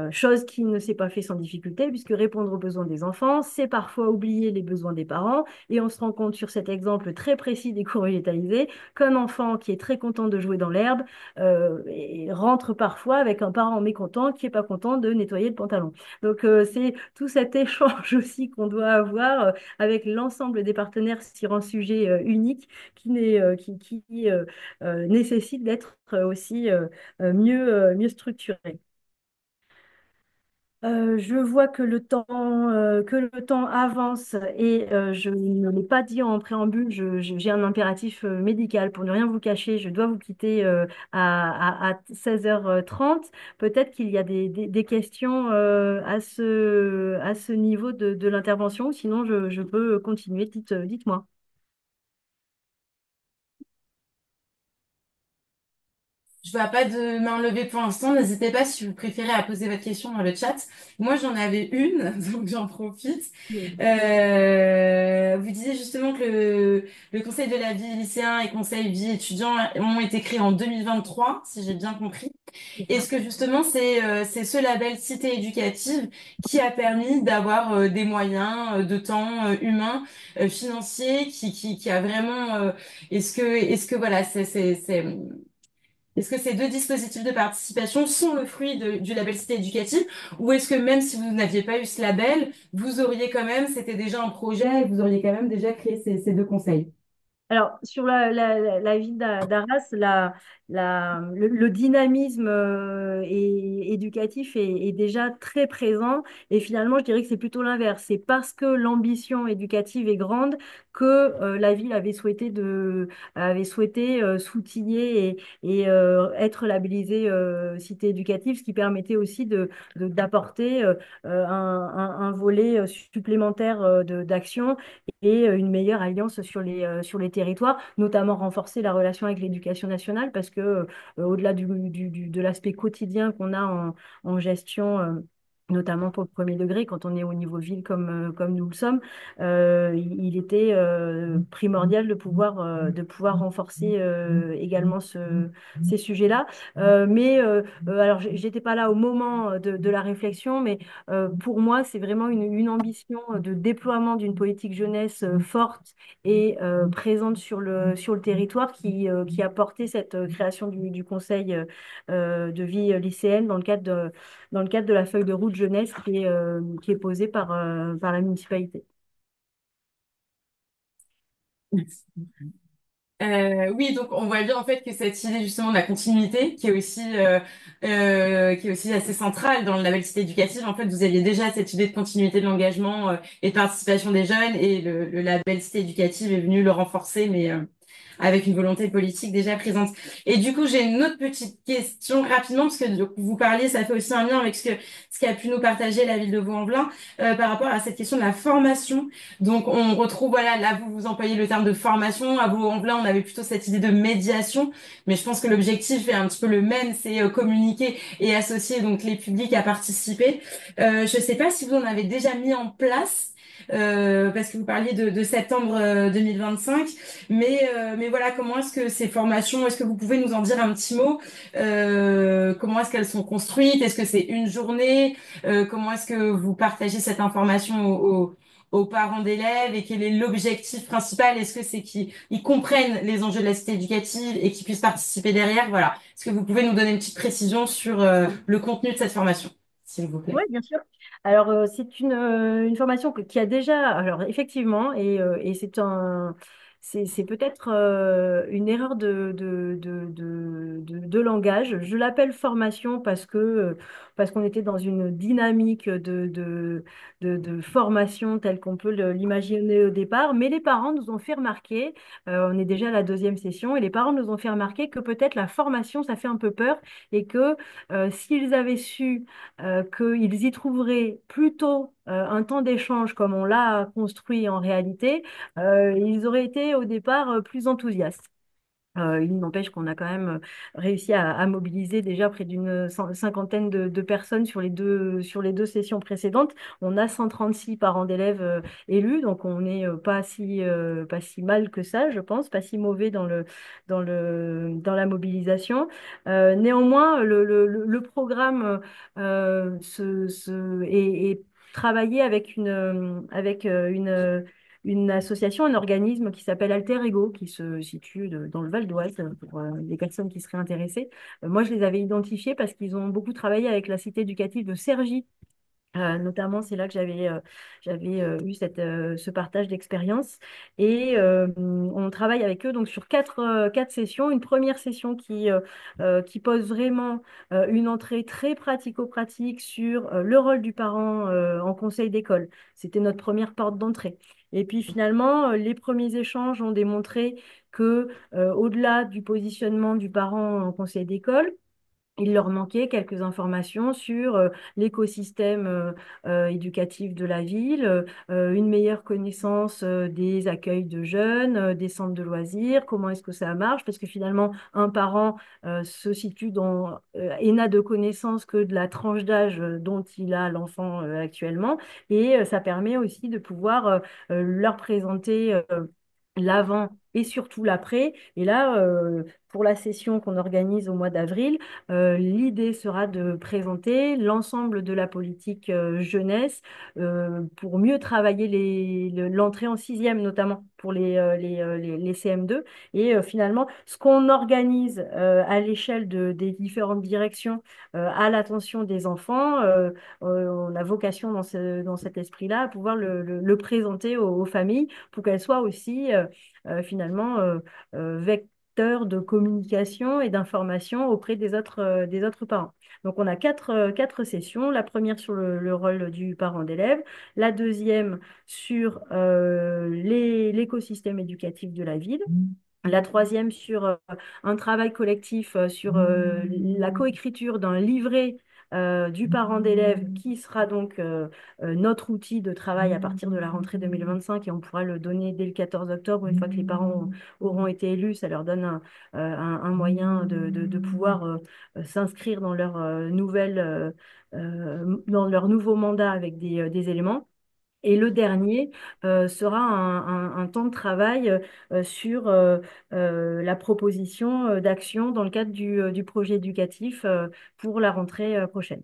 Chose qui ne s'est pas fait sans difficulté, puisque répondre aux besoins des enfants, c'est parfois oublier les besoins des parents. Et on se rend compte sur cet exemple très précis des cours végétalisés qu'un enfant qui est très content de jouer dans l'herbe rentre parfois avec un parent mécontent qui n'est pas content de nettoyer le pantalon. Donc c'est tout cet échange aussi qu'on doit avoir avec l'ensemble des partenaires sur un sujet unique qui nécessite d'être aussi mieux structuré. Je vois que le temps avance et je ne l'ai pas dit en préambule, j'ai un impératif médical. Pour ne rien vous cacher, je dois vous quitter à 16h30. Peut-être qu'il y a des questions à ce niveau de l'intervention, sinon je peux continuer. Dites-moi. Je vois pas de main levée pour l'instant. N'hésitez pas si vous préférez à poser votre question dans le chat. Moi, j'en avais une, donc j'en profite. Vous disiez justement que le conseil de la vie lycéen et conseil vie étudiant ont été créés en 2023, si j'ai bien compris. Est-ce que justement c'est ce label cité éducative qui a permis d'avoir des moyens de temps humain, financier, qui a vraiment est-ce que voilà c'est est-ce que ces deux dispositifs de participation sont le fruit du label Cité éducative ou est-ce que même si vous n'aviez pas eu ce label, vous auriez quand même, c'était déjà un projet et vous auriez quand même déjà créé ces deux conseils? Alors, sur la ville d'Arras, le dynamisme éducatif est déjà très présent. Et finalement, je dirais que c'est plutôt l'inverse. C'est parce que l'ambition éducative est grande que la ville avait souhaité s'outiller et être labellisée cité éducative, ce qui permettait aussi d'apporter un volet supplémentaire d'action et une meilleure alliance sur les territoires, notamment renforcer la relation avec l'éducation nationale, parce que au-delà de l'aspect quotidien qu'on a en gestion, notamment pour le premier degré, quand on est au niveau ville comme nous le sommes, il était primordial de pouvoir renforcer également ces sujets-là. Alors, j'étais pas là au moment de la réflexion, mais pour moi, c'est vraiment une ambition de déploiement d'une politique jeunesse forte et présente sur le territoire qui a porté cette création du conseil de vie lycéenne dans le cadre de la feuille de route jeunesse qui est posée par la municipalité. Oui, donc on voit bien en fait que cette idée justement de la continuité, qui est aussi assez centrale dans le label Cité éducative. En fait, vous aviez déjà cette idée de continuité de l'engagement et de participation des jeunes, et le label Cité éducative est venu le renforcer, mais avec une volonté politique déjà présente. Et du coup, j'ai une autre petite question rapidement, parce que vous parliez, ça fait aussi un lien avec ce qu'a pu nous partager la ville de Vaux-en-Velin par rapport à cette question de la formation. Donc, on retrouve, voilà, là, vous employez le terme de formation. À Vaux-en-Velin, on avait plutôt cette idée de médiation, mais je pense que l'objectif est un petit peu le même, c'est communiquer et associer donc les publics à participer. Je sais pas si vous en avez déjà mis en place parce que vous parliez de septembre 2025. Mais voilà, comment est-ce que ces formations, est-ce que vous pouvez nous en dire un petit mot? Comment est-ce qu'elles sont construites? Est-ce que c'est une journée? Comment est-ce que vous partagez cette information aux parents d'élèves et quel est l'objectif principal? Est-ce que c'est qu'ils comprennent les enjeux de la cité éducative et qu'ils puissent participer derrière? Voilà. Est-ce que vous pouvez nous donner une petite précision sur le contenu de cette formation, s'il vous Oui, plaît? bien sûr. Alors, c'est une formation qui a déjà, alors effectivement, et c'est peut-être une erreur de langage. Je l'appelle formation parce qu'on était dans une dynamique de formation telle qu'on peut l'imaginer au départ. Mais les parents nous ont fait remarquer, on est déjà à la deuxième session, et les parents nous ont fait remarquer que peut-être la formation, ça fait un peu peur et que s'ils avaient su qu'ils y trouveraient plutôt un temps d'échange comme on l'a construit en réalité, ils auraient été au départ plus enthousiastes. Il n'empêche qu'on a quand même réussi à mobiliser déjà près d'une cinquantaine de personnes sur les deux sessions précédentes. On a 136 parents d'élèves élus, donc on n'est pas si mal que ça, je pense, pas si mauvais dans la mobilisation. Néanmoins, le programme est travaillé avec une association, un organisme qui s'appelle Alter Ego, qui se situe dans le Val d'Oise, pour les personnes qui seraient intéressées. Moi, je les avais identifiés parce qu'ils ont beaucoup travaillé avec la cité éducative de Cergy. Notamment, c'est là que j'avais eu ce partage d'expérience. Et on travaille avec eux donc sur quatre sessions. Une première session qui pose vraiment une entrée très pratico-pratique sur le rôle du parent en conseil d'école. C'était notre première porte d'entrée. Et puis finalement, les premiers échanges ont démontré que au-delà du positionnement du parent en conseil d'école, il leur manquait quelques informations sur l'écosystème éducatif de la ville, une meilleure connaissance des accueils de jeunes, des centres de loisirs, comment est-ce que ça marche, parce que finalement, un parent se situe et n'a de connaissances que de la tranche d'âge dont il a l'enfant actuellement, et ça permet aussi de pouvoir leur présenter l'avant et surtout l'après. Et là, pour la session qu'on organise au mois d'avril, l'idée sera de présenter l'ensemble de la politique jeunesse pour mieux travailler l'entrée en sixième, notamment pour les CM2. Et finalement, ce qu'on organise à l'échelle des différentes directions à l'attention des enfants, on a vocation dans cet esprit-là à pouvoir le présenter aux familles pour qu'elles soient aussi finalement vecteur de communication et d'information auprès des autres parents. Donc, on a quatre sessions. La première sur le rôle du parent d'élève, la deuxième sur l'écosystème éducatif de la ville. La troisième sur un travail collectif sur la coécriture d'un livret du parent d'élève qui sera donc notre outil de travail à partir de la rentrée 2025 et on pourra le donner dès le 14 octobre une fois que les parents auront été élus. Ça leur donne un moyen de pouvoir s'inscrire dans dans leur nouveau mandat avec des éléments. Et le dernier sera un temps de travail sur la proposition d'action dans le cadre du projet éducatif pour la rentrée prochaine.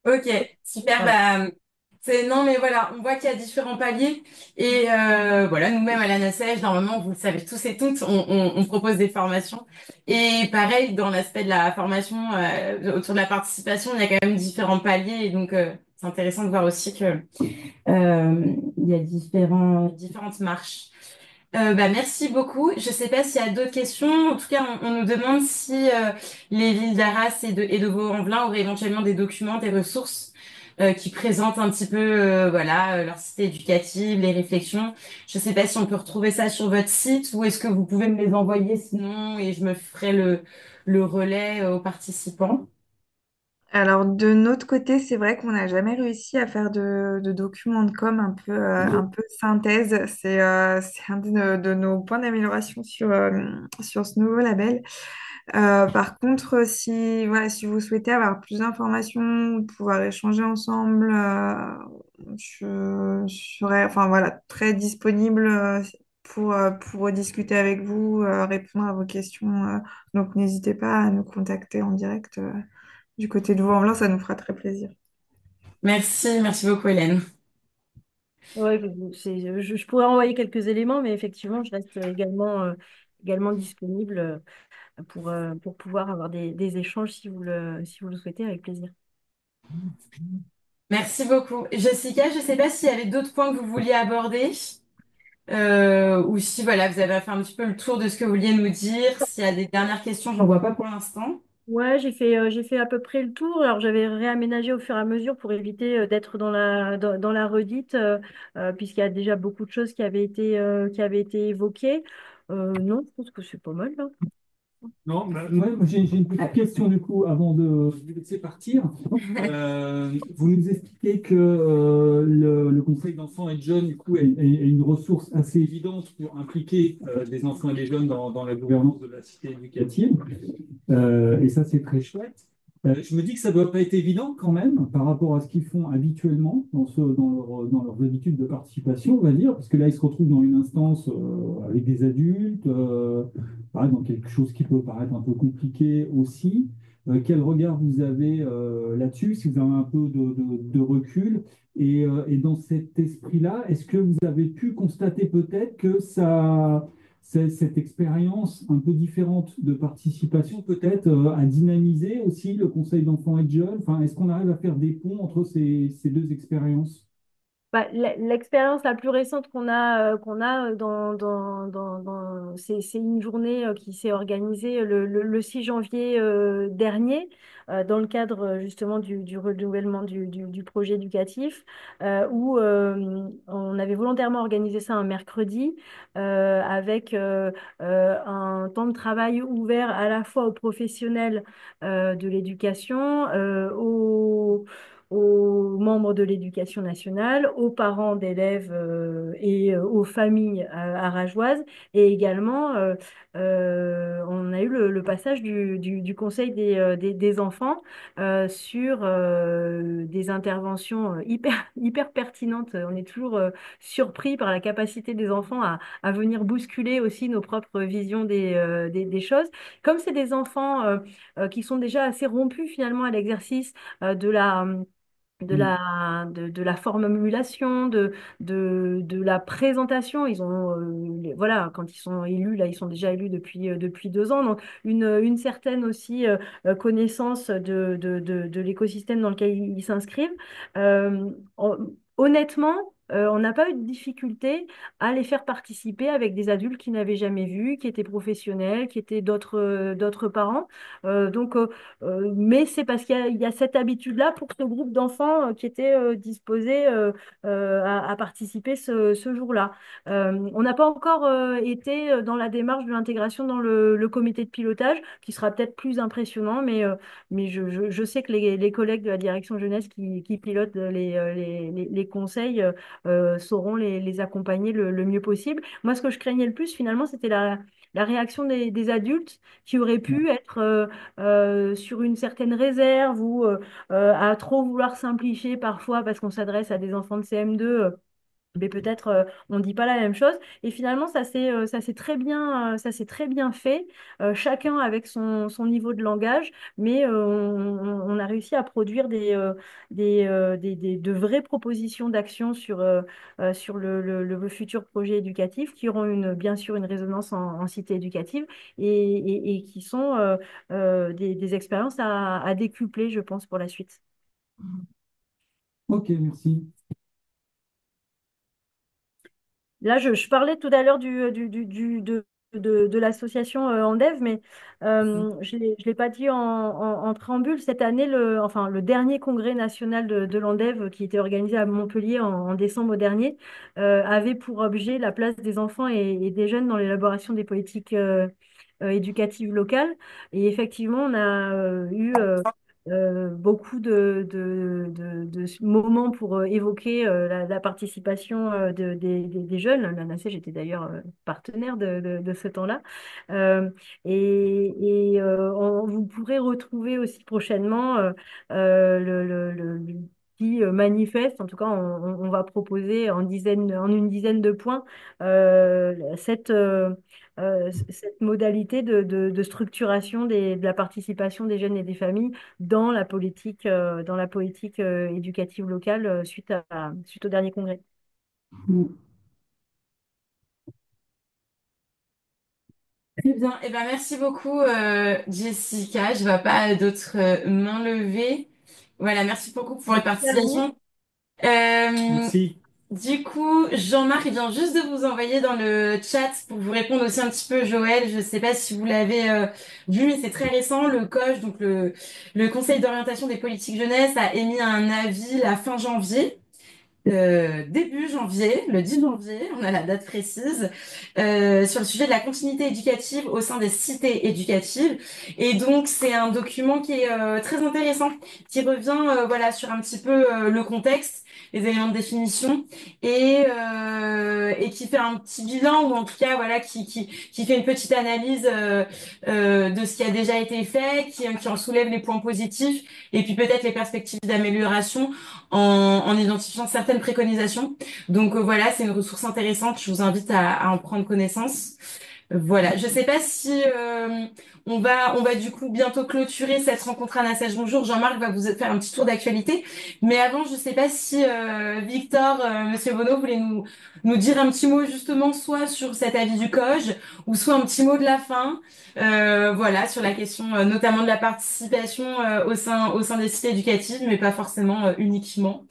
Ok, super. Voilà. Bah, non, mais voilà, on voit qu'il y a différents paliers. Et voilà, nous-mêmes à la NSH, normalement, vous le savez tous et toutes, on propose des formations. Et pareil, dans l'aspect de la formation, autour de la participation, il y a quand même différents paliers. Et donc, c'est intéressant de voir aussi que il y a différentes marches. Bah, merci beaucoup. Je ne sais pas s'il y a d'autres questions. En tout cas, on nous demande si les villes d'Arras et de Vaux-en-Velin auraient éventuellement des documents, des ressources qui présentent un petit peu voilà, leur cité éducative, les réflexions. Je ne sais pas si on peut retrouver ça sur votre site ou est-ce que vous pouvez me les envoyer sinon et je me ferai le relais aux participants. Alors, de notre côté, c'est vrai qu'on n'a jamais réussi à faire de documents de com un peu synthèse. C'est un de nos points d'amélioration sur ce nouveau label. Par contre, si, voilà, si vous souhaitez avoir plus d'informations, pouvoir échanger ensemble, je serai enfin, voilà, très disponible pour discuter avec vous, répondre à vos questions. Donc n'hésitez pas à nous contacter en direct du côté de Vaux-en-Velin, ça nous fera très plaisir. Merci beaucoup, Hélène. Ouais, je pourrais envoyer quelques éléments, mais effectivement, je reste également disponible pour pouvoir avoir des échanges si vous le souhaitez, avec plaisir. Merci beaucoup. Jessica, je ne sais pas s'il y avait d'autres points que vous vouliez aborder, ou si voilà, vous avez fait un petit peu le tour de ce que vous vouliez nous dire. S'il y a des dernières questions, j'en vois pas pour l'instant. Ouais, j'ai fait à peu près le tour. Alors, j'avais réaménagé au fur et à mesure pour éviter d'être dans la redite, puisqu'il y a déjà beaucoup de choses qui avaient été évoquées. Non, je pense que c'est pas mal, là. Non, moi, j'ai une petite question du coup avant de vous laisser partir. Vous nous expliquez que le Conseil d'enfants et de jeunes du coup, est une ressource assez évidente pour impliquer des enfants et des jeunes dans la gouvernance de la cité éducative. Et ça, c'est très chouette. Je me dis que ça ne doit pas être évident quand même par rapport à ce qu'ils font habituellement dans leurs habitudes de participation, on va dire, parce que là, ils se retrouvent dans une instance avec des adultes, pareil, dans quelque chose qui peut paraître un peu compliqué aussi. Quel regard vous avez là-dessus, si vous avez un peu de recul? Et dans cet esprit-là, est-ce que vous avez pu constater peut-être que cette expérience un peu différente de participation peut-être à dynamiser aussi le Conseil d'enfants et de jeunes. Enfin, est-ce qu'on arrive à faire des ponts entre ces deux expériences? Bah, l'expérience la plus récente qu'on a c'est une journée qui s'est organisée le 6 janvier dernier, dans le cadre justement du renouvellement du projet éducatif, où on avait volontairement organisé ça un mercredi, avec un temps de travail ouvert à la fois aux professionnels de l'éducation, aux membres de l'éducation nationale, aux parents d'élèves et aux familles arageoises. Et également, on a eu le passage du Conseil des enfants sur des interventions hyper pertinentes. On est toujours surpris par la capacité des enfants à venir bousculer aussi nos propres visions des choses. Comme c'est des enfants qui sont déjà assez rompus finalement à l'exercice de Mm. de la formulation, de la présentation. Ils ont, voilà, quand ils sont élus, là, ils sont déjà élus depuis 2 ans. Donc, une certaine aussi connaissance de l'écosystème dans lequel ils s'inscrivent. Honnêtement, on n'a pas eu de difficulté à les faire participer avec des adultes qui n'avaient jamais vu, qui étaient professionnels, qui étaient d'autres parents. Donc, mais c'est parce il y a cette habitude-là pour ce groupe d'enfants qui étaient disposés à participer ce jour-là. On n'a pas encore été dans la démarche de l'intégration dans le comité de pilotage, qui sera peut-être plus impressionnant, mais je sais que les collègues de la direction jeunesse qui pilotent les conseils sauront les accompagner le mieux possible. Moi, ce que je craignais le plus, finalement, c'était la réaction des adultes qui auraient pu être sur une certaine réserve ou à trop vouloir simplifier parfois parce qu'on s'adresse à des enfants de CM2. Mais peut-être on ne dit pas la même chose. Et finalement, ça s'est très bien fait, chacun avec son niveau de langage, mais on a réussi à produire de vraies propositions d'action sur le futur projet éducatif qui auront bien sûr une résonance en cité éducative et qui sont des expériences à décupler, je pense, pour la suite. Ok, merci. Là, je parlais tout à l'heure de l'association Andev, mais je ne l'ai pas dit en préambule. Cette année, le dernier congrès national de l'Andev, qui était organisé à Montpellier en décembre dernier, avait pour objet la place des enfants et des jeunes dans l'élaboration des politiques éducatives locales. Et effectivement, on a eu beaucoup de moments pour évoquer la participation des jeunes. L'ANACEJ j'étais d'ailleurs partenaire de ce temps-là. Euh, vous pourrez retrouver aussi prochainement qui manifeste, en tout cas, on va proposer en une dizaine de points cette modalité de structuration de la participation des jeunes et des familles dans la politique éducative locale suite au dernier congrès. Très bien. Eh ben, merci beaucoup, Jessica. Je vois pas d'autres mains levées. Voilà, merci beaucoup pour votre Merci à vous. participation. Euh, Merci. du coup, Jean-Marc vient juste de vous envoyer dans le chat pour vous répondre aussi un petit peu, Joël. Je ne sais pas si vous l'avez vu, mais c'est très récent. Le COJ, donc le Conseil d'orientation des politiques jeunesse, a émis un avis la fin janvier. Début janvier, le 10 janvier, on a la date précise, sur le sujet de la continuité éducative au sein des cités éducatives. Et donc, c'est un document qui est très intéressant, qui revient voilà, sur un petit peu le contexte, les éléments de définition, et qui fait un petit bilan, ou en tout cas, voilà, qui fait une petite analyse de ce qui a déjà été fait, qui en soulève les points positifs, et puis peut-être les perspectives d'amélioration en identifiant certaines préconisations. Donc voilà, c'est une ressource intéressante. Je vous invite à en prendre connaissance. Voilà, je sais pas si on va du coup bientôt clôturer cette rencontre à Nassage. Bonjour, Jean-Marc va vous faire un petit tour d'actualité. Mais avant, je sais pas si Victor, Monsieur Bonneau voulait nous dire un petit mot justement, soit sur cet avis du COJ, ou soit un petit mot de la fin. Voilà, sur la question notamment de la participation au sein des cités éducatives, mais pas forcément uniquement.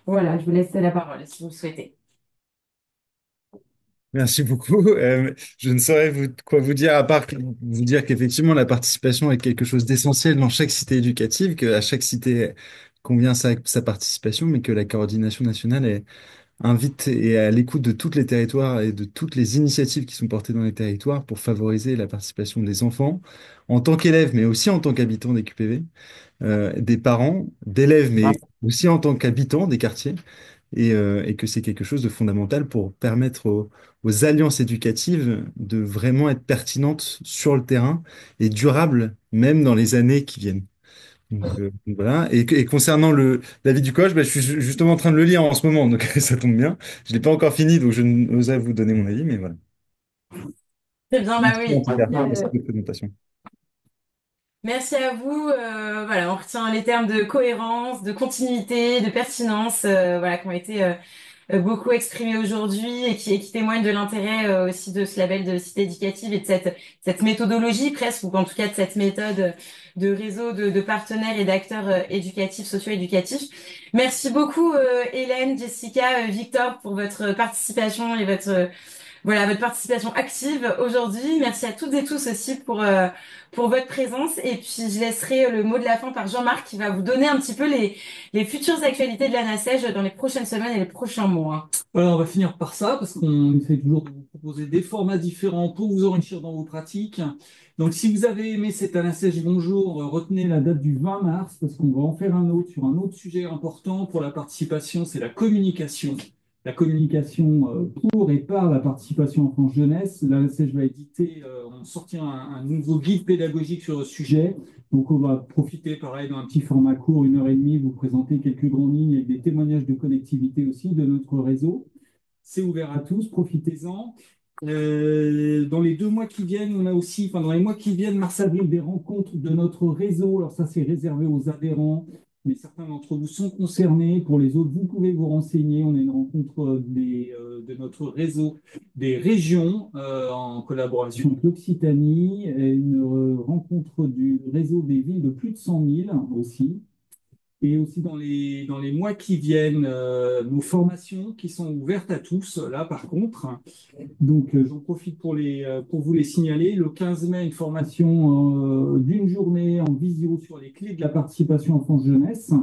Voilà, je vous laisse la parole si vous le souhaitez. Merci beaucoup. Je ne saurais quoi vous dire à part vous dire qu'effectivement la participation est quelque chose d'essentiel dans chaque cité éducative, qu'à chaque cité convient sa participation, mais que la coordination nationale invite et est à l'écoute de tous les territoires et de toutes les initiatives qui sont portées dans les territoires pour favoriser la participation des enfants en tant qu'élèves, mais aussi en tant qu'habitants des QPV, des parents, d'élèves, mais aussi en tant qu'habitants des quartiers et que c'est quelque chose de fondamental pour permettre aux alliances éducatives de vraiment être pertinentes sur le terrain et durables même dans les années qui viennent. Donc voilà. Et concernant l'avis du coach, bah, je suis justement en train de le lire en ce moment, donc ça tombe bien. Je l'ai pas encore fini, donc je n'osais vous donner mon avis, mais voilà. Très bien, bah Merci en oui. tout cas pour cette présentation. Merci à vous. Voilà, on retient les termes de cohérence, de continuité, de pertinence, voilà, qui ont été beaucoup exprimés aujourd'hui et qui témoignent de l'intérêt aussi de ce label de cité éducative et de cette méthodologie presque, ou en tout cas de cette méthode de réseau de partenaires et d'acteurs éducatifs, socio-éducatifs. Merci beaucoup Hélène, Jessica, Victor pour votre participation et votre participation active aujourd'hui. Merci à toutes et tous aussi pour votre présence. Et puis, je laisserai le mot de la fin par Jean-Marc qui va vous donner un petit peu les futures actualités de la NACEJ dans les prochaines semaines et les prochains mois. Alors, on va finir par ça parce qu'on essaie toujours de vous proposer des formats différents pour vous enrichir dans vos pratiques. Donc, si vous avez aimé cet ANACEJ Bonjour, retenez la date du 20 mars parce qu'on va en faire un autre sur un autre sujet important pour la participation, c'est la communication. La communication pour et par la participation enfance-jeunesse. L'ANACEJ va éditer, on sortira un nouveau guide pédagogique sur le sujet. Donc, on va profiter, pareil, d'un petit format court, 1 heure et demie, vous présenter quelques grandes lignes avec des témoignages de connectivité aussi de notre réseau. C'est ouvert à tous, profitez-en. Dans les 2 mois qui viennent, on a aussi, enfin dans les mois qui viennent, mars-avril, des rencontres de notre réseau. Alors ça, c'est réservé aux adhérents, mais certains d'entre vous sont concernés. Pour les autres, vous pouvez vous renseigner. On a une rencontre de notre réseau des régions en collaboration avec l'Occitanie, et une rencontre du réseau des villes de plus de 100 000 aussi. Et aussi dans les mois qui viennent, nos formations qui sont ouvertes à tous, là par contre. Donc j'en profite pour vous les signaler. Le 15 mai, une formation d'une journée en visio sur les clés de la participation enfance-jeunesse.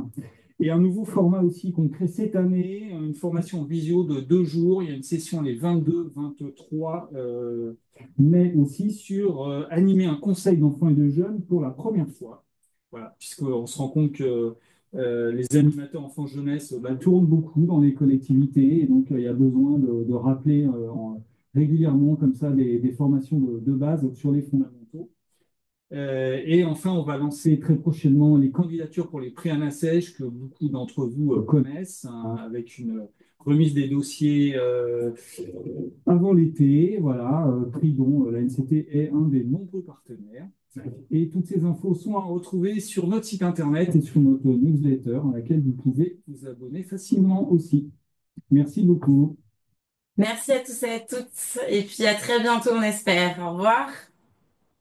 Et un nouveau format aussi qu'on crée cette année, une formation en visio de 2 jours. Il y a une session les 22, 23 mai aussi sur animer un conseil d'enfants et de jeunes pour la première fois. Voilà, puisqu'on se rend compte que les animateurs enfants-jeunesse tournent beaucoup dans les collectivités et donc il y a besoin de rappeler régulièrement comme ça des formations de base sur les fondamentaux. Et enfin, on va lancer très prochainement les candidatures pour les prix ANACEJ que beaucoup d'entre vous connaissent, hein, avec une remise des dossiers avant l'été, voilà, prix dont la NCT est un des nombreux partenaires. Et toutes ces infos sont à retrouver sur notre site internet et sur notre newsletter, à laquelle vous pouvez vous abonner facilement aussi. Merci beaucoup. Merci à tous et à toutes. Et puis à très bientôt, on espère. Au revoir.